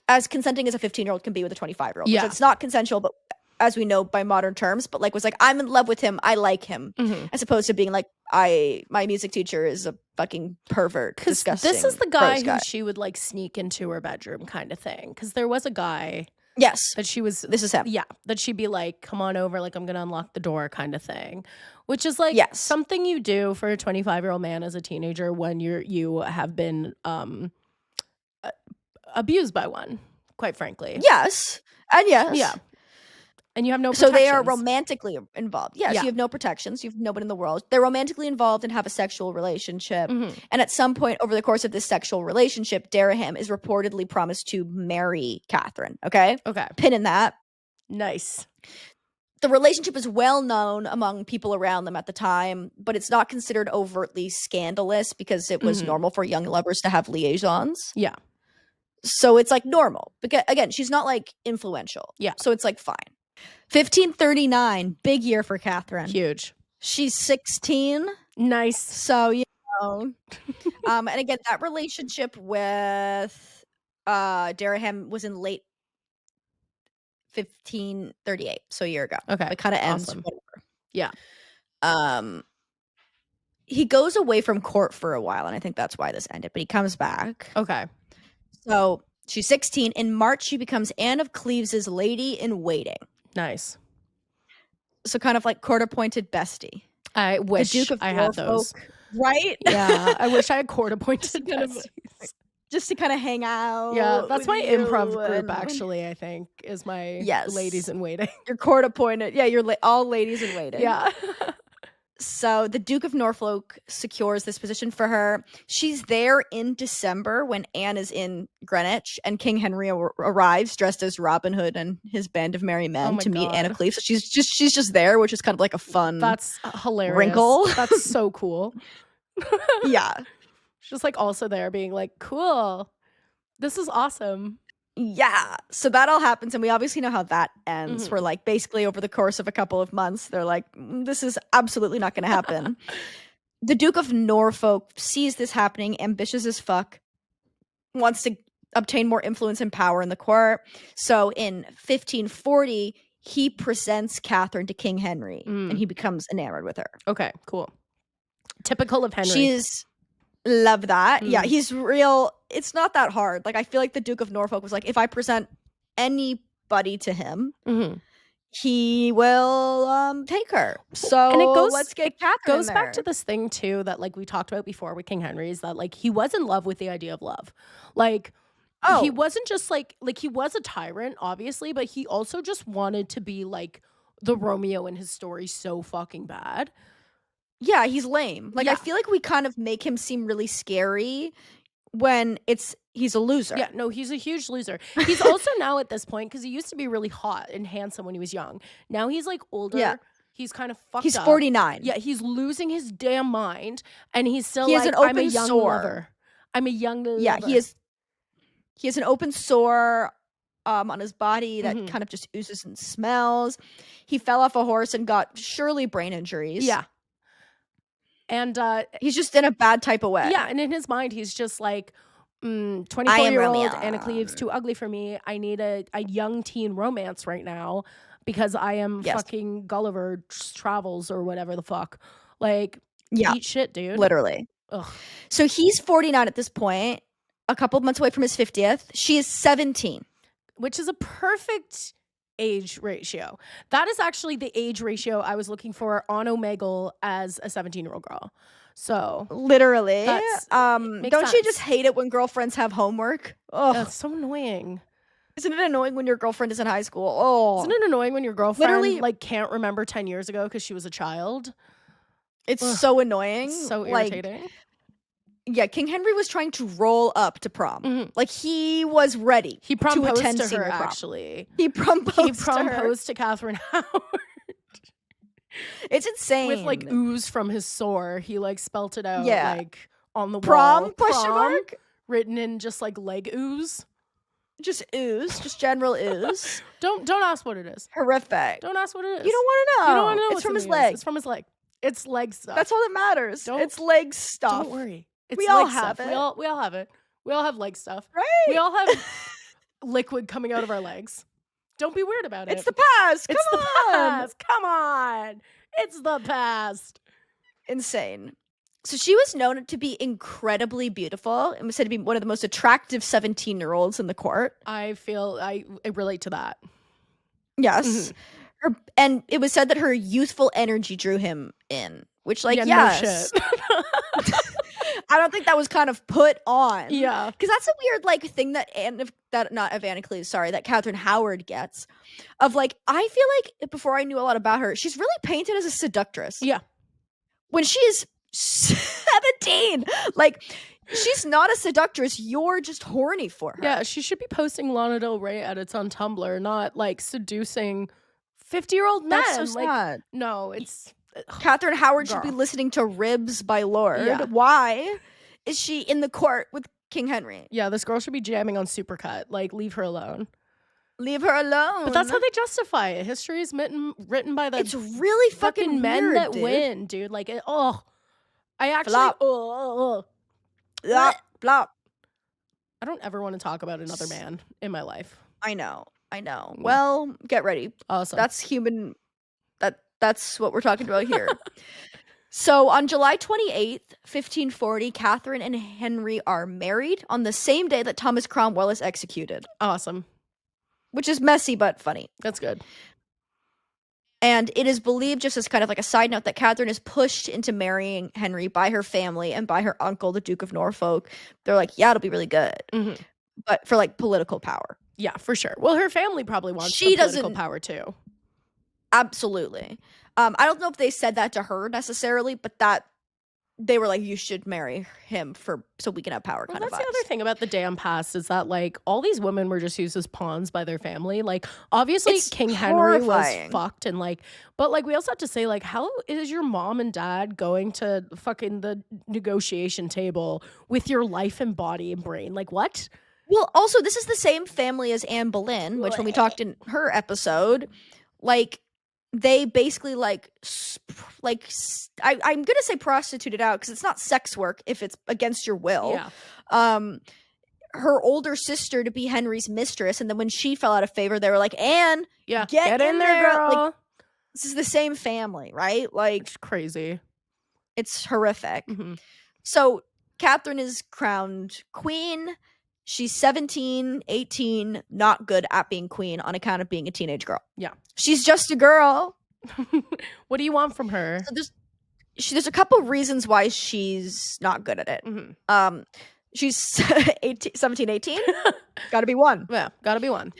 as consenting as a 15-year-old can be with a 25-year-old. Yeah. It's not consensual, but as we know by modern terms, but like was like, I'm in love with him, I like him, as opposed to being like, my music teacher is a fucking pervert, disgusting. This is the guy who she would like sneak into her bedroom kind of thing. Because there was a guy. Yes. That she was. This is him. Yeah. That she'd be like, come on over, like I'm going to unlock the door kind of thing. Which is like something you do for a 25-year-old man as a teenager when you have been abused by one, quite frankly. Yes. And yes. Yeah. And you have no protections. So they are romantically involved. Yes, you have no protections. You have nobody in the world. They're romantically involved and have a sexual relationship. And at some point over the course of this sexual relationship, Dereham is reportedly promised to marry Katherine. Okay? Okay. Pin in that. Nice. The relationship is well known among people around them at the time, but it's not considered overtly scandalous because it was normal for young lovers to have liaisons. Yeah. So it's like normal. Because again, she's not like influential. Yeah. So it's like fine. 1539, big year for Katherine. Huge. She's 16. Nice. So, you know. And again, that relationship with Dereham was in late 1538, so a year ago. Okay. It kind of ends. Awesome. Whatever. Yeah. Um, he goes away from court for a while, and I think that's why this ended, but he comes back. Okay. So she's 16. In March, she becomes Anne of Cleves' lady-in-waiting. Nice. So kind of like court-appointed bestie. I wish the Duke of I Norfolk, had those. Right? Yeah, I wish I had court-appointed besties. Just to kind of hang out. Yeah, that's my improv group, actually, I think, is my ladies in waiting. You're court-appointed. Yeah, you're all ladies in waiting. Yeah. So the Duke of Norfolk secures this position for her. She's there in December when Anne is in Greenwich, and King Henry arrives dressed as Robin Hood and his band of merry men to meet Anne of Cleves. So she's just there, which is kind of like a fun That's hilarious. Wrinkle. That's so cool. Yeah. She's just like also there being like, cool. This is awesome. Yeah. So that all happens, and we obviously know how that ends. Mm-hmm. Where like basically over the course of a couple of months, they're like, this is absolutely not going to happen. The Duke of Norfolk sees this happening, ambitious as fuck, wants to obtain more influence and power in the court. So in 1540, he presents Catherine to King Henry, and he becomes enamored with her. Okay, cool. Typical of Henry. She's... Love that. Yeah, he's real. It's not that hard. Like, I feel like the Duke of Norfolk was like, if I present anybody to him, he will take her. So and let's get Catherine. It goes back to this thing too that like we talked about before with King Henry, is that like he was in love with the idea of love. Like he wasn't just like he was a tyrant, obviously, but he also just wanted to be like the Romeo in his story so fucking bad. Yeah, he's lame. Like, I feel like we kind of make him seem really scary when he's a loser. Yeah, no, he's a huge loser. He's also now at this point, because he used to be really hot and handsome when he was young. Now he's like older. Yeah. He's kind of fucked up. He's 49. Yeah, he's losing his damn mind, and he's still like, I'm a young lover. I'm a young lover. Yeah, he has an open sore on his body that kind of just oozes and smells. He fell off a horse and got surely brain injuries. Yeah. And he's just in a bad type of way. Yeah, and in his mind, he's just like, 24-year-old Anne Cleves, too ugly for me. I need a young teen romance right now because I am fucking Gulliver Travels or whatever the fuck. Like, eat shit, dude. Literally. Ugh. So he's 49 at this point, a couple of months away from his 50th. She is 17. Which is a perfect age ratio. That is actually the age ratio I was looking for on Omegle as a 17-year-old girl. So literally, don't you just hate it when girlfriends have homework? Oh, that's so annoying. Isn't it annoying when your girlfriend is in high school? Oh, isn't it annoying when your girlfriend like can't remember 10 years ago because she was a child? It's so annoying. It's so irritating. Like, yeah, King Henry was trying to roll up to prom. Like, he was ready. He proposed to attend to her, prom. Actually. He proposed to Catherine Howard. It's insane. With, like, ooze from his sore. He, like, spelt it out, like, on the prom, wall. Question mark? Written in just, like, leg ooze. Just ooze. Just general ooze. Don't ask what it is. Horrific. Don't ask what it is. You don't want to know. You don't want to know. It's from his leg. It's from his leg. It's leg stuff. That's all that matters. It's leg stuff. Don't worry. It's we all have it. We all have it. We all have leg stuff. Right. We all have liquid coming out of our legs. Don't be weird about it. It's the past. It's the past. Come on. It's the past. Insane. So she was known to be incredibly beautiful and was said to be one of the most attractive 17-year-olds in the court. I feel I relate to that. Yes. And it was said that her youthful energy drew him in, which, like, yes. No shit. I don't think that was kind of put on. Yeah. Because that's a weird, like, thing that Catherine Howard gets. Of, like, I feel like, before I knew a lot about her, she's really painted as a seductress. Yeah. When she is 17. Like, she's not a seductress. You're just horny for her. Yeah, she should be posting Lana Del Rey edits on Tumblr, not, like, seducing 50-year-old men. That's so sad. No, it's... Catherine Howard should be listening to Ribs by Lorde. Yeah. Why is she in the court with King Henry? Yeah, this girl should be jamming on Supercut. Like, leave her alone. Leave her alone. But that's how they justify it. History is written by the it's really fucking men weird, that dude. Win, dude. Like, I actually... Flop. Flop. I don't ever want to talk about another man in my life. I know. Well, get ready. Awesome. That's human... That's what we're talking about here. So on July 28th, 1540, Catherine and Henry are married on the same day that Thomas Cromwell is executed. Awesome. Which is messy but funny. That's good. And it is believed, just as kind of like a side note, that Catherine is pushed into marrying Henry by her family and by her uncle, the Duke of Norfolk. They're like, yeah, it'll be really good. Mm-hmm. But for like political power. Yeah, for sure. Well, her family probably wants the political power too. Absolutely. I don't know if they said that to her necessarily, but that they were like, you should marry him so we can have power kind of vibes. That's the other thing about the damn past is that like all these women were just used as pawns by their family. Like obviously it's King Henry was fucked and like, but like we also have to say like, how is your mom and dad going to fucking the negotiation table with your life and body and brain? Like what? Well, also this is the same family as Anne Boleyn, which when we talked in her episode, like they basically I'm gonna say prostituted out because it's not sex work if it's against your will. Yeah. Her older sister to be Henry's mistress, and then when she fell out of favor, they were like, Anne, get in there, girl. Like, this is the same family, right? Like it's crazy. It's horrific. Mm-hmm. So Catherine is crowned queen. She's 17, 18, not good at being queen on account of being a teenage girl. Yeah. She's just a girl. What do you want from her? So there's a couple reasons why she's not good at it. Mm-hmm. She's 17, 18. Gotta be one. Yeah, gotta be one.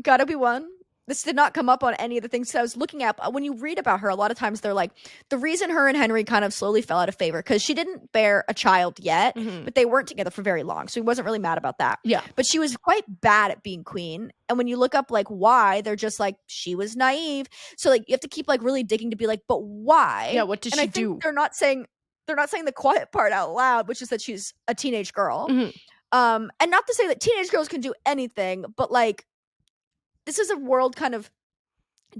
Gotta be one. This did not come up on any of the things I was looking at. When you read about her, a lot of times they're like, the reason her and Henry kind of slowly fell out of favor, because she didn't bear a child yet, but they weren't together for very long. So he wasn't really mad about that. Yeah. But she was quite bad at being queen. And when you look up like why, they're just like, she was naive. So like you have to keep like really digging to be like, but why? Yeah, what did she do? They're not saying the quiet part out loud, which is that she's a teenage girl. Mm-hmm. And not to say that teenage girls can do anything, but like, this is a world kind of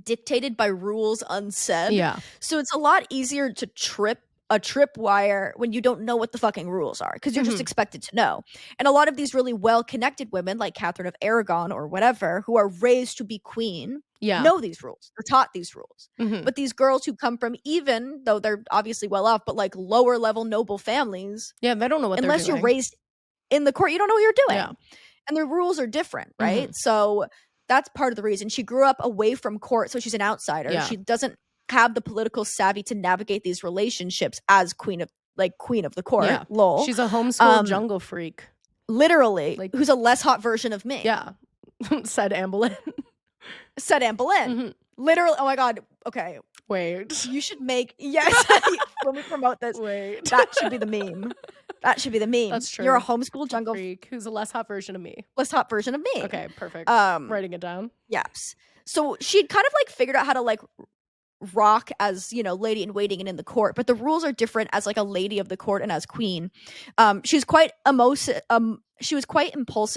dictated by rules unsaid. Yeah. So it's a lot easier to trip a tripwire when you don't know what the fucking rules are because you're just expected to know. And a lot of these really well-connected women like Catherine of Aragon or whatever who are raised to be queen know these rules. They're taught these rules. Mm-hmm. But these girls who come from, even though they're obviously well off, but like lower level noble families. Yeah, they don't know what unless they're doing. You're raised in the court, you don't know what you're doing. Yeah. And the rules are different, right? So that's part of the reason. She grew up away from court, so she's an outsider. Yeah. She doesn't have the political savvy to navigate these relationships as queen of the court. Yeah. Lol. She's a homeschool jungle freak. Literally. Like, who's a less hot version of me. Yeah. Said Anne Boleyn. Said Anne Boleyn. Mm-hmm. Literally. Oh my God. Okay. Wait. You should make, yes, when we promote this, that should be the meme. That should be the meme. That's true. You're a homeschool jungle freak who's a less hot version of me. Less hot version of me. Okay, perfect. Writing it down. Yes. So she'd kind of like figured out how to like rock as, you know, lady in waiting and in the court, but the rules are different as like a lady of the court and as queen. She was quite impulsive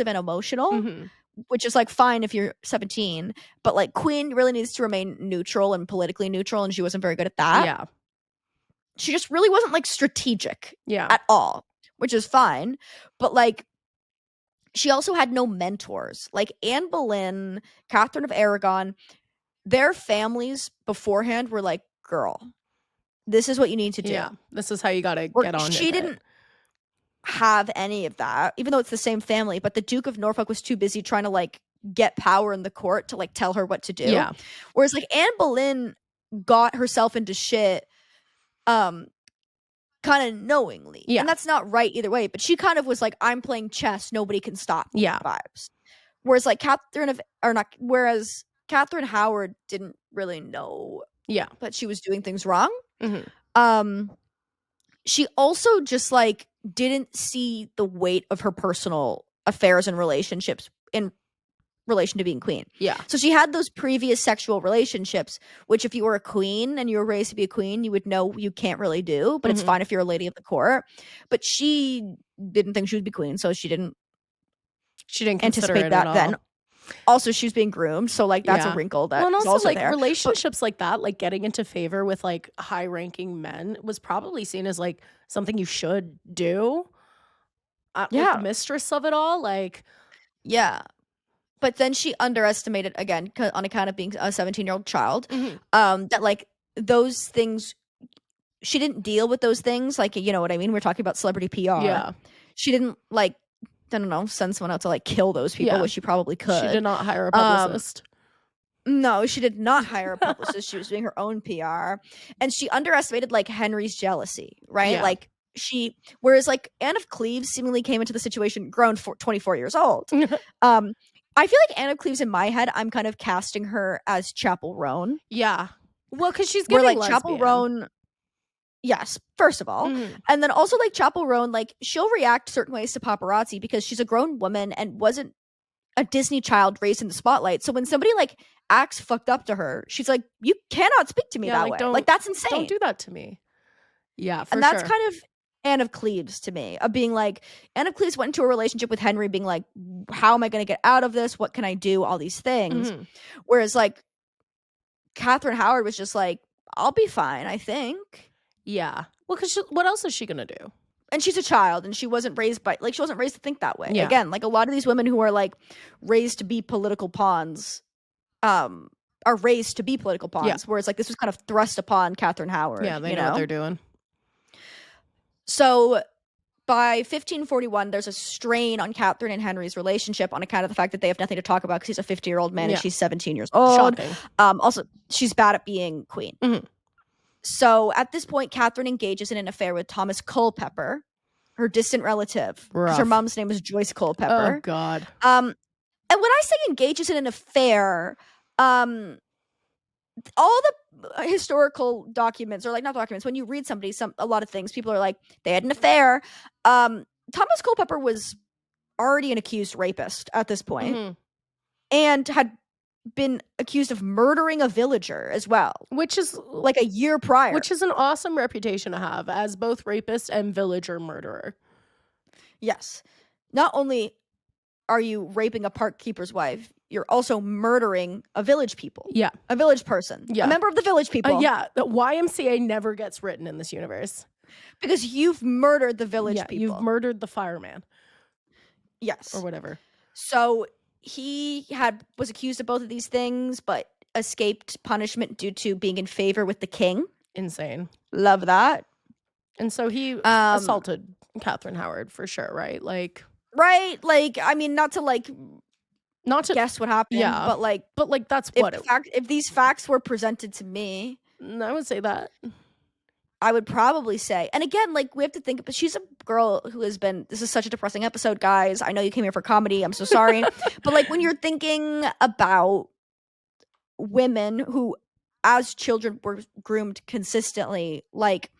and emotional, which is like fine if you're 17, but like queen really needs to remain neutral and politically neutral, and she wasn't very good at that. Yeah. She just really wasn't like strategic at all, which is fine. But like, she also had no mentors. Like Anne Boleyn, Catherine of Aragon, their families beforehand were like, girl, this is what you need to do. Yeah, this is how you got to get on. She didn't have any of that, even though it's the same family. But the Duke of Norfolk was too busy trying to like get power in the court to like tell her what to do. Yeah. Whereas like Anne Boleyn got herself into shit kind of knowingly. Yeah. And that's not right either way, but she kind of was like, I'm playing chess, nobody can stop me vibes. Whereas like Catherine Howard didn't really know that she was doing things wrong. She also just like didn't see the weight of her personal affairs and relationships in relation to being queen. Yeah. So she had those previous sexual relationships, which if you were a queen and you were raised to be a queen, you would know you can't really do, but it's fine if you're a lady of the court. But she didn't think she would be queen, so she didn't anticipate that then. Also, she was being groomed, so like that's a wrinkle that and also like there. Relationships like that, like getting into favor with like high-ranking men was probably seen as like something you should do. Like, the mistress of it all, like but then she underestimated, again, on account of being a 17-year-old child, that like those things, she didn't deal with those things. Like, you know what I mean? We're talking about celebrity PR. Yeah. She didn't like, I don't know, send someone out to like kill those people, which she probably could. She did not hire a publicist. No, she did not hire a publicist. She was doing her own PR. And she underestimated like Henry's jealousy, right? Yeah. Like whereas like Anne of Cleves seemingly came into the situation grown for 24 years old. I feel like Anne of Cleves in my head, I'm kind of casting her as Chapel Roan. Yeah. Well, because she's giving lesbian. Chapel Roan, yes, first of all. And then also like Chapel Roan, like she'll react certain ways to paparazzi because she's a grown woman and wasn't a Disney child raised in the spotlight. So when somebody like acts fucked up to her, she's like, you cannot speak to me that way. Like that's insane. Don't do that to me. Yeah, for and that's kind of Anne of Cleves to me, of being like, Anne of Cleves went into a relationship with Henry being like, how am I going to get out of this? What can I do? All these things. Whereas like Catherine Howard was just like, I'll be fine, I think. Yeah. Well, because what else is she going to do? And she's a child, and she wasn't raised to think that way. Yeah. Again, like a lot of these women who are like raised to be political pawns, are raised to be political pawns. Yeah. Whereas like this was kind of thrust upon Catherine Howard. Yeah, they know what they're doing. So by 1541, there's a strain on Catherine and Henry's relationship on account of the fact that they have nothing to talk about because he's a 50-year-old man and she's 17 years old. Shocking. Also, she's bad at being queen. So at this point, Catherine engages in an affair with Thomas Culpeper, her distant relative. Her mom's name was Joyce Culpeper. Oh, God. And when I say engages in an affair, all the historical documents, or like not documents, when you read somebody, a lot of things, people are like, they had an affair. Thomas Culpeper was already an accused rapist at this point, and had been accused of murdering a villager as well, which is like a year prior, which is an awesome reputation to have as both rapist and villager murderer. Yes. Not only are you raping a park keeper's wife, you're also murdering a village people. Yeah. A village person. Yeah. A member of the village people. Yeah. The YMCA never gets written in this universe. Because you've murdered the village people. You've murdered the fireman. Yes. Or whatever. So he was accused of both of these things, but escaped punishment due to being in favor with the king. Insane. Love that. And so he assaulted Catherine Howard for sure, right? Like, right? Like, I mean, not to guess what happened, but like that's if these facts were presented to me, I would say that. I would probably say, and again, like we have to think, but she's a girl who has been, this is such a depressing episode, guys. I know you came here for comedy. I'm so sorry. But like when you're thinking about women who as children were groomed consistently, like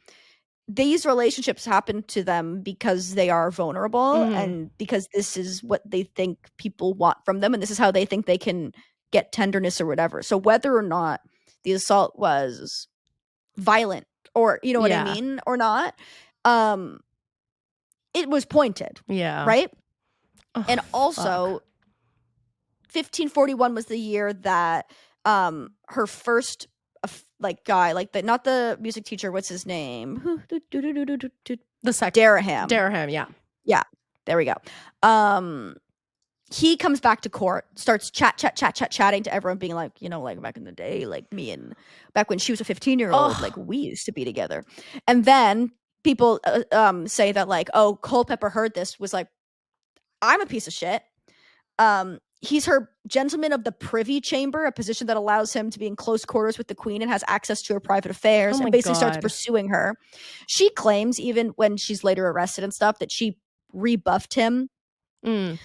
these relationships happen to them because they are vulnerable and because this is what they think people want from them. And this is how they think they can get tenderness or whatever. So whether or not the assault was violent, or you know what I mean, or not, it was pointed. Yeah. Right? Oh, and also 1541 was the year that her first guy, like not the music teacher, what's his name? Daraham, yeah, there we go. He comes back to court, starts chatting to everyone, being like, you know, like back in the day, like me and back when she was a 15-year-old, like we used to be together. And then people say that like, oh, Culpeper heard this, was like, I'm a piece of shit. He's her gentleman of the privy chamber, a position that allows him to be in close quarters with the queen and has access to her private affairs, and basically starts pursuing her. She claims, even when she's later arrested and stuff, that she rebuffed him. And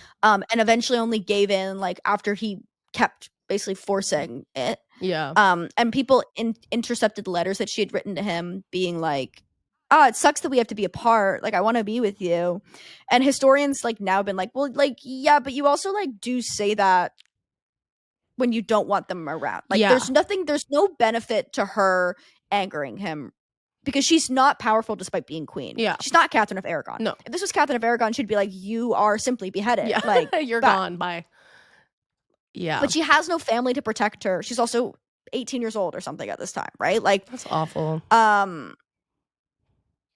eventually only gave in like after he kept basically forcing it. And people intercepted letters that she had written to him being like, oh, it sucks that we have to be apart, like I want to be with you. And historians like now been like, well, like, yeah, but you also like do say that when you don't want them around, like there's no benefit to her angering him, because she's not powerful despite being queen. Yeah. She's not Catherine of Aragon. No. If this was Catherine of Aragon, she'd be like, you are simply beheaded. Yeah. Like, you're gone. Bye. Yeah. But she has no family to protect her. She's also 18 years old or something at this time, right? Like, that's awful.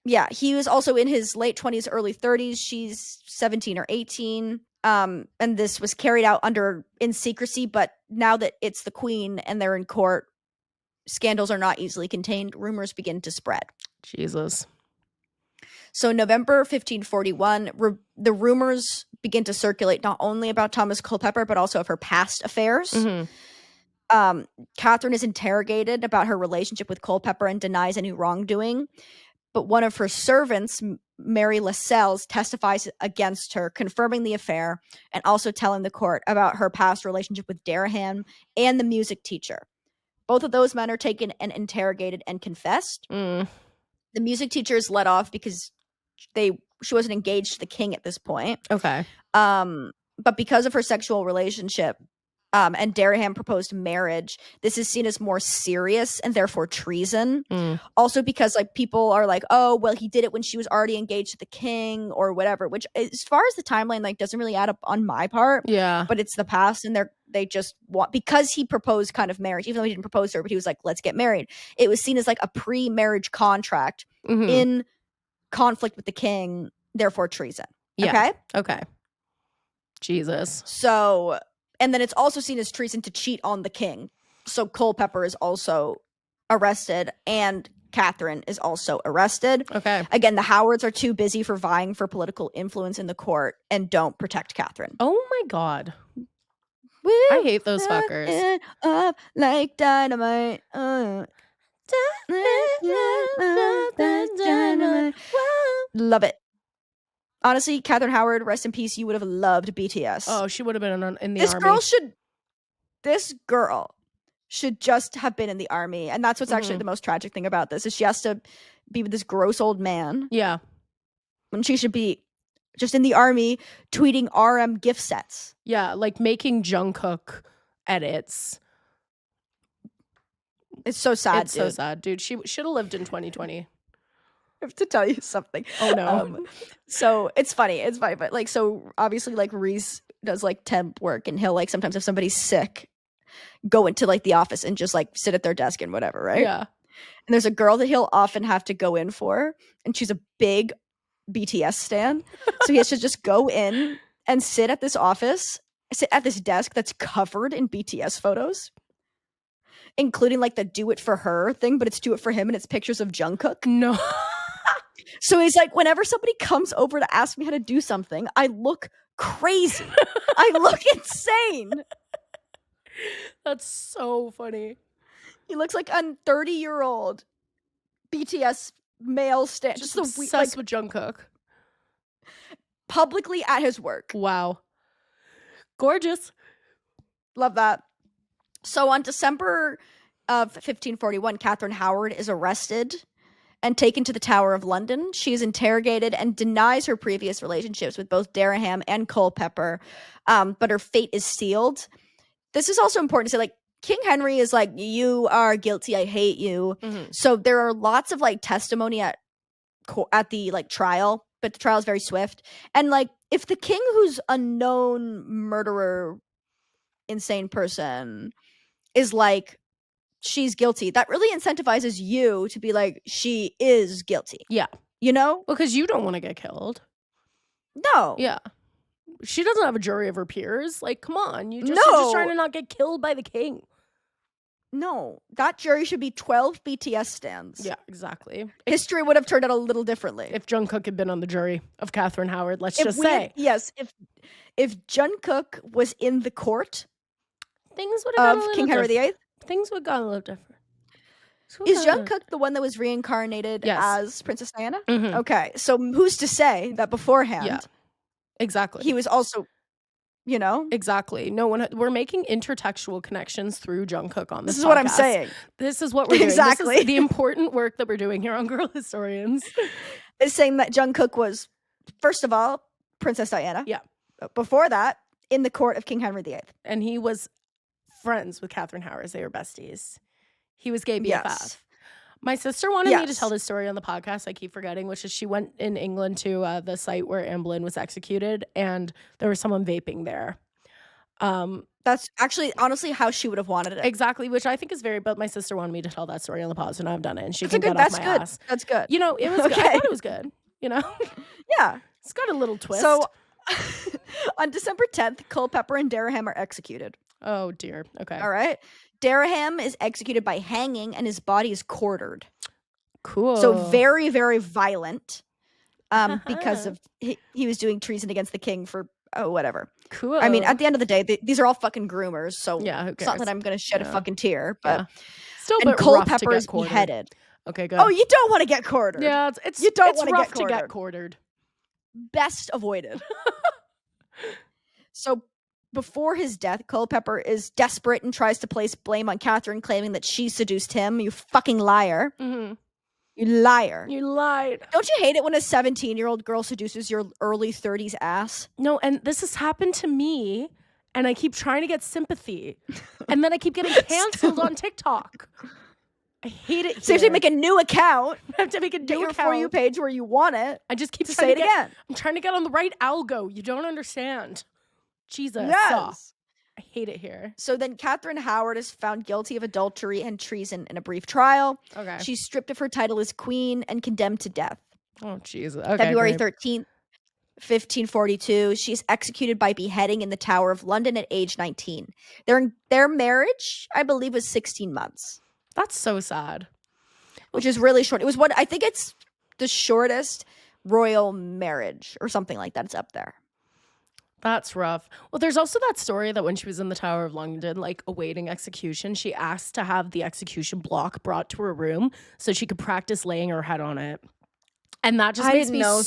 Yeah. He was also in his late 20s, early 30s. She's 17 or 18. And this was carried out in secrecy, but now that it's the queen and they're in court, scandals are not easily contained. Rumors begin to spread. Jesus. So November 1541, the rumors begin to circulate not only about Thomas Culpeper, but also of her past affairs. Mm-hmm. Katherine is interrogated about her relationship with Culpeper and denies any wrongdoing. But one of her servants, Mary Lascelles, testifies against her, confirming the affair and also telling the court about her past relationship with Dereham and the music teacher. Both of those men are taken and interrogated and confessed. The music teacher is let off because she wasn't engaged to the king at this point. Okay. But because of her sexual relationship, and Dereham proposed marriage, this is seen as more serious and therefore treason. Also because like people are like, oh, well, he did it when she was already engaged to the king or whatever, which as far as the timeline, like doesn't really add up on my part. Yeah. But it's the past and they just want, because he proposed kind of marriage, even though he didn't propose to her, but he was like, let's get married. It was seen as like a pre-marriage contract in conflict with the king, therefore treason. Yeah. Okay. Jesus. So... And then it's also seen as treason to cheat on the king. So Culpeper is also arrested and Katherine is also arrested. Okay. Again, the Howards are too busy for vying for political influence in the court and don't protect Katherine. Oh my God. Woo, I hate those fuckers. Up like dynamite. Love it. Honestly, Katherine Howard, rest in peace. You would have loved BTS. Oh, she would have been in the army. This girl should just have been in the army. And that's what's actually the most tragic thing about this is she has to be with this gross old man. Yeah. When she should be just in the army tweeting RM gift sets. Yeah, like making Jungkook edits. It's so sad, It's so sad, dude. She should have lived in 2020. I have to tell you something. Oh no. So it's funny, but like, so obviously like Reese does like temp work and he'll like sometimes if somebody's sick go into like the office and just like sit at their desk and whatever, right? Yeah. And there's a girl that he'll often have to go in for and she's a big BTS stan. So he has to just go in and sit at this desk that's covered in BTS photos. Including like the do it for her thing, but it's do it for him and it's pictures of Jungkook. No. So he's like, whenever somebody comes over to ask me how to do something, I look crazy. I look insane. That's so funny. He looks like a 30-year-old BTS male stan. Just obsessed with Jungkook. Publicly at his work. Wow. Gorgeous. Love that. So on December of 1541, Katherine Howard is arrested and taken to the Tower of London. She is interrogated and denies her previous relationships with both Dereham and Culpeper, but her fate is sealed. This is also important to say, like, King Henry is like, you are guilty, I hate you. So there are lots of like testimony at the like trial, but the trial is very swift. And like, if the king, who's a known murderer, insane person, is like, she's guilty, that really incentivizes you to be like, she is guilty. Yeah. You know? Because you don't want to get killed. No. Yeah. She doesn't have a jury of her peers. Like, come on. You're just trying to not get killed by the king. No. That jury should be 12 BTS stands. Yeah, exactly. History would have turned out a little differently. If Jungkook had been on the jury of Katherine Howard, let's just say. If Jungkook was in the court things would have of King Henry VIII, things would have gone a little different. Is Jungkook the one that was reincarnated as Princess Diana? Okay, so who's to say that beforehand? Yeah, exactly. He was also, you know, exactly. No one. We're making intertextual connections through Jungkook on this. This is what I'm saying. This is what we're doing. Exactly. This is the important work that we're doing here on Girl Historians. Is saying that Jungkook was, first of all, Princess Diana. Yeah. Before that, in the court of King Henry VIII, and he was friends with Katherine Howard. They were besties. He was gay BFF. Yes. My sister wanted me to tell this story on the podcast. I keep forgetting, which is she went in England to the site where Anne Boleyn was executed, and there was someone vaping there. That's actually, honestly, how she would have wanted it. Exactly, which I think is but my sister wanted me to tell that story on the pod, and I've done it, and she can get off my ass. That's good. You know, it was good. I thought it was good, you know? Yeah. It's got a little twist. So, On December 10th, Culpeper and Dereham are executed. Oh, dear. Okay. All right. Dereham is executed by hanging, and his body is quartered. Cool. So very, very violent. Because of he was doing treason against the king for whatever. Cool. I mean, at the end of the day, these are all fucking groomers, so yeah, it's not that I'm gonna shed a fucking tear, but still, and Culpeper is beheaded. Okay, good. Oh, you don't want to get quartered. Yeah, it's you don't want to get quartered. Best avoided. So before his death, Culpeper is desperate and tries to place blame on Katherine, claiming that she seduced him. You fucking liar. Mm-hmm. You liar. You lied. Don't you hate it when a 17-year-old girl seduces your early 30s ass? No, and this has happened to me, and I keep trying to get sympathy. And then I keep getting canceled on TikTok. I hate it here. So you have to make a new account. I have to make a new account. For You page where you want it. I just keep to say it again. I'm trying to get on the right algo. You don't understand. Jesus. Yes. I hate it here. So then Katherine Howard is found guilty of adultery and treason in a brief trial. Okay. She's stripped of her title as queen and condemned to death. Oh, Jesus. Okay, February 13th, 1542. She's executed by beheading in the Tower of London at age 19. Their marriage, I believe, was 16 months. That's so sad. Which is really short. It was I think it's the shortest royal marriage or something like that. It's up there. That's rough. Well, there's also that story that when she was in the Tower of London, like awaiting execution, she asked to have the execution block brought to her room so she could practice laying her head on it. And that just makes me so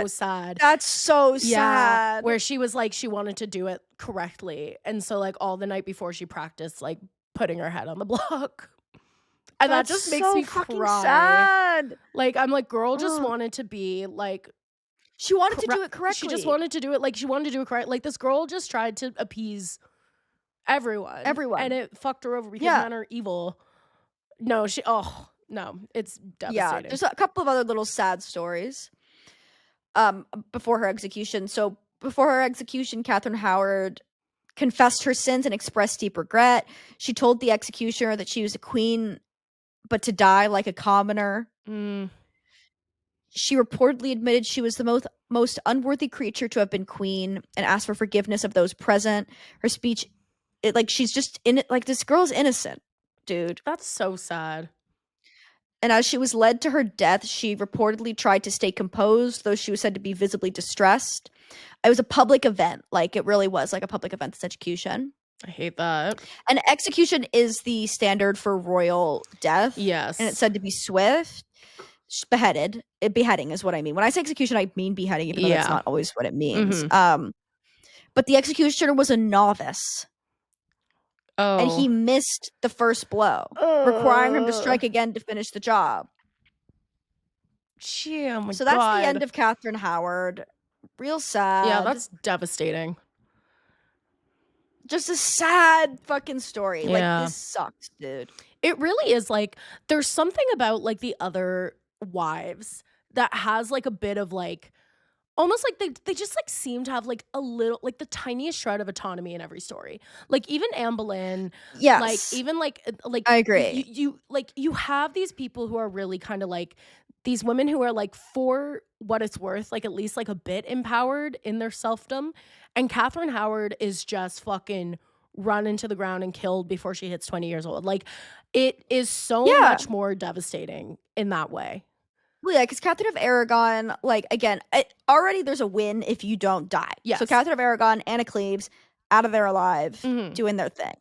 sad. That's so sad. Where she was like, she wanted to do it correctly. And so like all the night before she practiced, like putting her head on the block. And that just makes me cry. Sad. Like, I'm like, girl just wanted to be like, she wanted to do it correctly. She just wanted to do it like she wanted to do it correct. Like this girl just tried to appease everyone. And it fucked her over because men are evil. No, it's devastating. Yeah, there's a couple of other little sad stories before her execution. So before her execution, Katherine Howard confessed her sins and expressed deep regret. She told the executioner that she was a queen, but to die like a commoner. She reportedly admitted she was the most unworthy creature to have been queen and asked for forgiveness of those present. Her speech, she's just in it. Like, this girl's innocent, dude. That's so sad. And as she was led to her death, she reportedly tried to stay composed, though she was said to be visibly distressed. It was a public event. Like, it really was like a public event, this execution. I hate that. And execution is the standard for royal death. Yes. And it's said to be swift. Beheading is what I mean. When I say execution, I mean beheading, even though that's not always what it means. But the executioner was a novice. Oh. And he missed the first blow, requiring him to strike again to finish the job. Gee, oh my so that's the end of Katherine Howard. Real sad. Yeah, that's devastating. Just a sad fucking story. Like, this sucks, dude. It really is. Like, there's something about like the other wives that has like a bit of like almost like they just like seem to have like a little like the tiniest shred of autonomy in every story. Like even Anne Boleyn, like even like I agree. You have these people who are really kind of like these women who are like, for what it's worth, like at least like a bit empowered in their selfdom, and Katherine Howard is just fucking run into the ground and killed before she hits 20 years old. Like, it is so much more devastating in that way. Well, yeah, because Catherine of Aragon, like, again, already there's a win if you don't die. Yes. So Catherine of Aragon, Anna Cleves, out of there alive, doing their thing.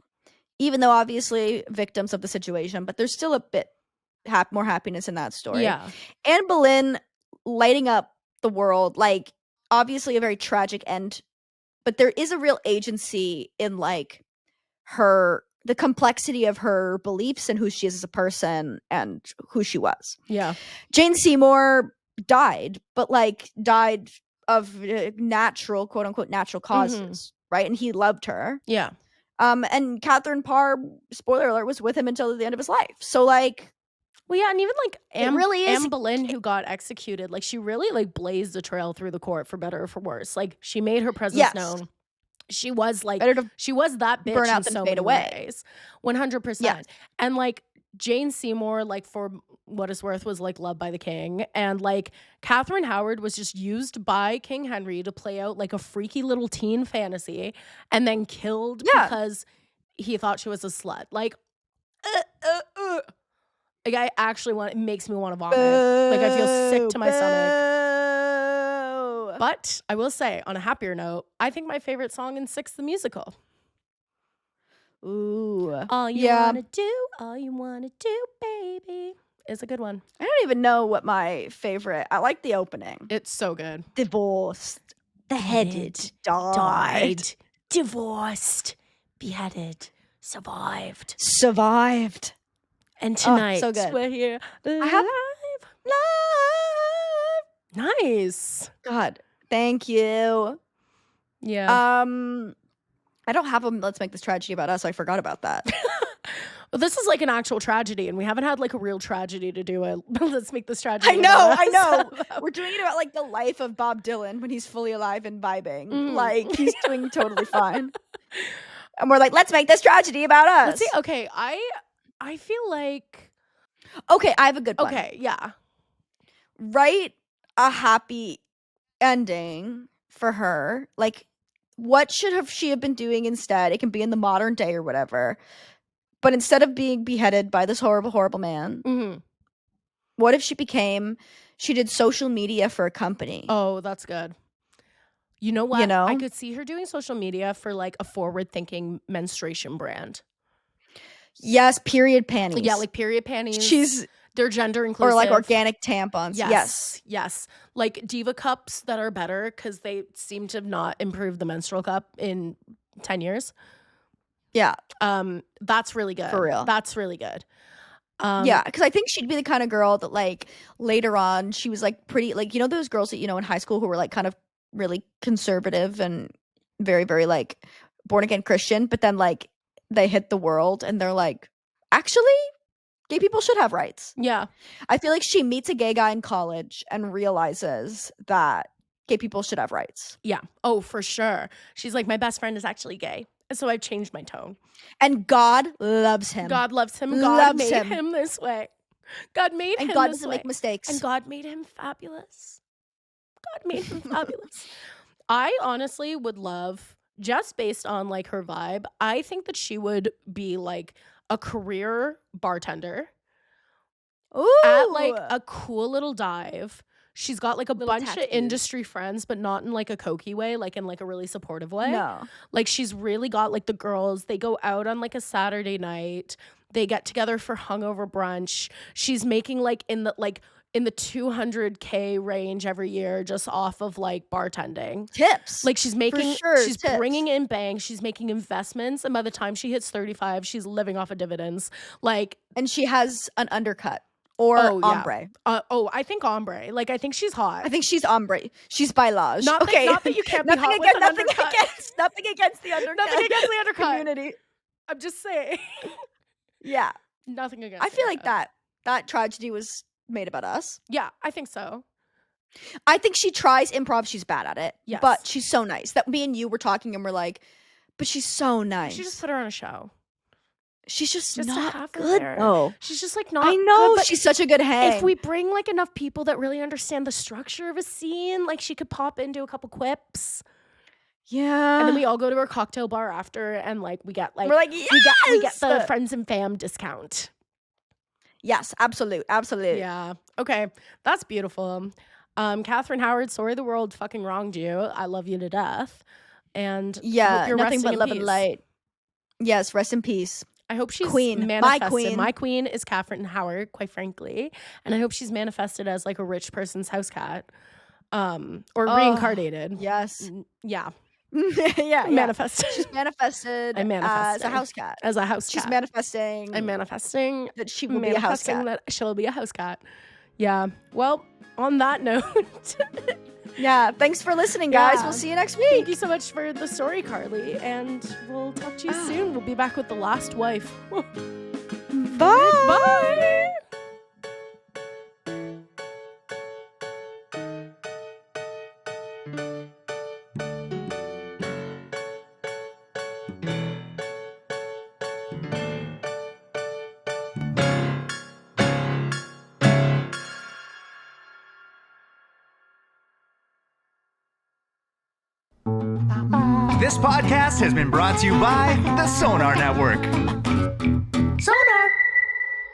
Even though obviously victims of the situation, but there's still a bit more happiness in that story. Yeah. Anne Boleyn lighting up the world, like, obviously a very tragic end, but there is a real agency in like the complexity of her beliefs and who she is as a person and who she was. Yeah. Jane Seymour died, but like died of natural, quote unquote, natural causes, right? And he loved her. Yeah. And Catherine Parr, spoiler alert, was with him until the end of his life. So like, well, yeah, and even like Anne Boleyn, who got executed, like she really like blazed a trail through the court for better or for worse. Like she made her presence known. She was like, she was that bitch burn out in and so fade many away. ways. 100%. Yes. And like Jane Seymour, like, for what it's worth, was like loved by the king, and like Catherine Howard was just used by King Henry to play out like a freaky little teen fantasy, and then killed because he thought she was a slut. Like, like I actually it makes me want to vomit. Like I feel sick to my stomach. But I will say, on a happier note, I think my favorite song in Six the Musical. Ooh. All you wanna do, baby, is a good one. I don't even know what my favorite. I like the opening. It's so good. Divorced, beheaded, died, divorced, beheaded, survived. And tonight, so good. We're here live. I have live. Nice. God, thank you. Yeah. I don't have them. Let's make this tragedy about us. I forgot about that. Well, this is like an actual tragedy, and we haven't had like a real tragedy to do it. Let's make this tragedy. I know. We're doing it about like the life of Bob Dylan when he's fully alive and vibing. Like he's doing totally fine. And we're like, let's make this tragedy about us. Let's see. Okay, I feel like. Okay, I have a good one. Okay, yeah. Write a happy ending for her. Like, what should she have been doing instead? It can be in the modern day or whatever. But instead of being beheaded by this horrible, horrible man, what if she did social media for a company? Oh, that's good. You know what? I could see her doing social media for like a forward-thinking menstruation brand. Yes, period panties. Yeah, like period panties. They're gender inclusive. Or like organic tampons. Yes. Like Diva cups that are better because they seem to have not improved the menstrual cup in 10 years. Yeah. That's really good. For real. That's really good. Yeah, because I think she'd be the kind of girl that like later on she was like pretty like, you know, those girls that, you know, in high school who were like kind of really conservative and very, very like born again Christian, but then like they hit the world and they're like, actually, gay people should have rights. Yeah. I feel like she meets a gay guy in college and realizes that gay people should have rights. Yeah. Oh, for sure. She's like, my best friend is actually gay. So I've changed my tone. And God loves him. God loves him. God made him this way. God made him this way. And God doesn't make mistakes. And God made him fabulous. God made him fabulous. I honestly would love, just based on like her vibe, I think that she would be like a career bartender. Ooh. At like a cool little dive. She's got like a bunch tattoos. of industry friends, but not in like a cokey way, like in like a really supportive way. No. Like she's really got like the girls, they go out on like a Saturday night. They get together for hungover brunch. She's making like in the 200K range every year just off of like bartending. Tips. Like she's making, she's tips. bringing in banks. She's making investments. And by the time she hits 35, she's living off of dividends. Like, and she has an undercut. Or ombre. Yeah. I think ombre. Like, I think she's hot. I think she's ombre. She's bailage. Not that you can't be hot with an undercut. Nothing against the undercut. Nothing against the undercut. Community. I'm just saying. Yeah. Nothing against I feel like that tragedy was made about us. Yeah, I think so. I think she tries improv. She's bad at it. Yes. But she's so nice. That me and you were talking and we're like, but she's so nice. She just put her on a show. She's just not good. No, she's just like not. I know, good, she's such a good hang. If we bring like enough people that really understand the structure of a scene, like she could pop into a couple quips. Yeah, and then we all go to her cocktail bar after, and like we get like we're like, yes! we get the friends and fam discount. Yes, absolute. Yeah. Okay, that's beautiful. Catherine Howard, sorry the world fucking wronged you. I love you to death, and yeah, hope you're nothing but love and light. Yes, rest in peace. I hope she's queen. manifested. My queen is Catherine Howard, quite frankly. And I hope she's manifested as like a rich person's house cat. Or reincarnated. Yes. Yeah. yeah. Manifested. She's manifested as a house cat. As a house cat. She's manifesting. I'm manifesting that she will be a house cat. That she'll be a house cat. Yeah. Well, on that note. Yeah, thanks for liling, guys. We'll see you next week. Thank you so much for the story, Carly, and we'll talk to you soon. We'll be back with The Last Wife. Bye. Bye. This podcast has been brought to you by the Sonar Network.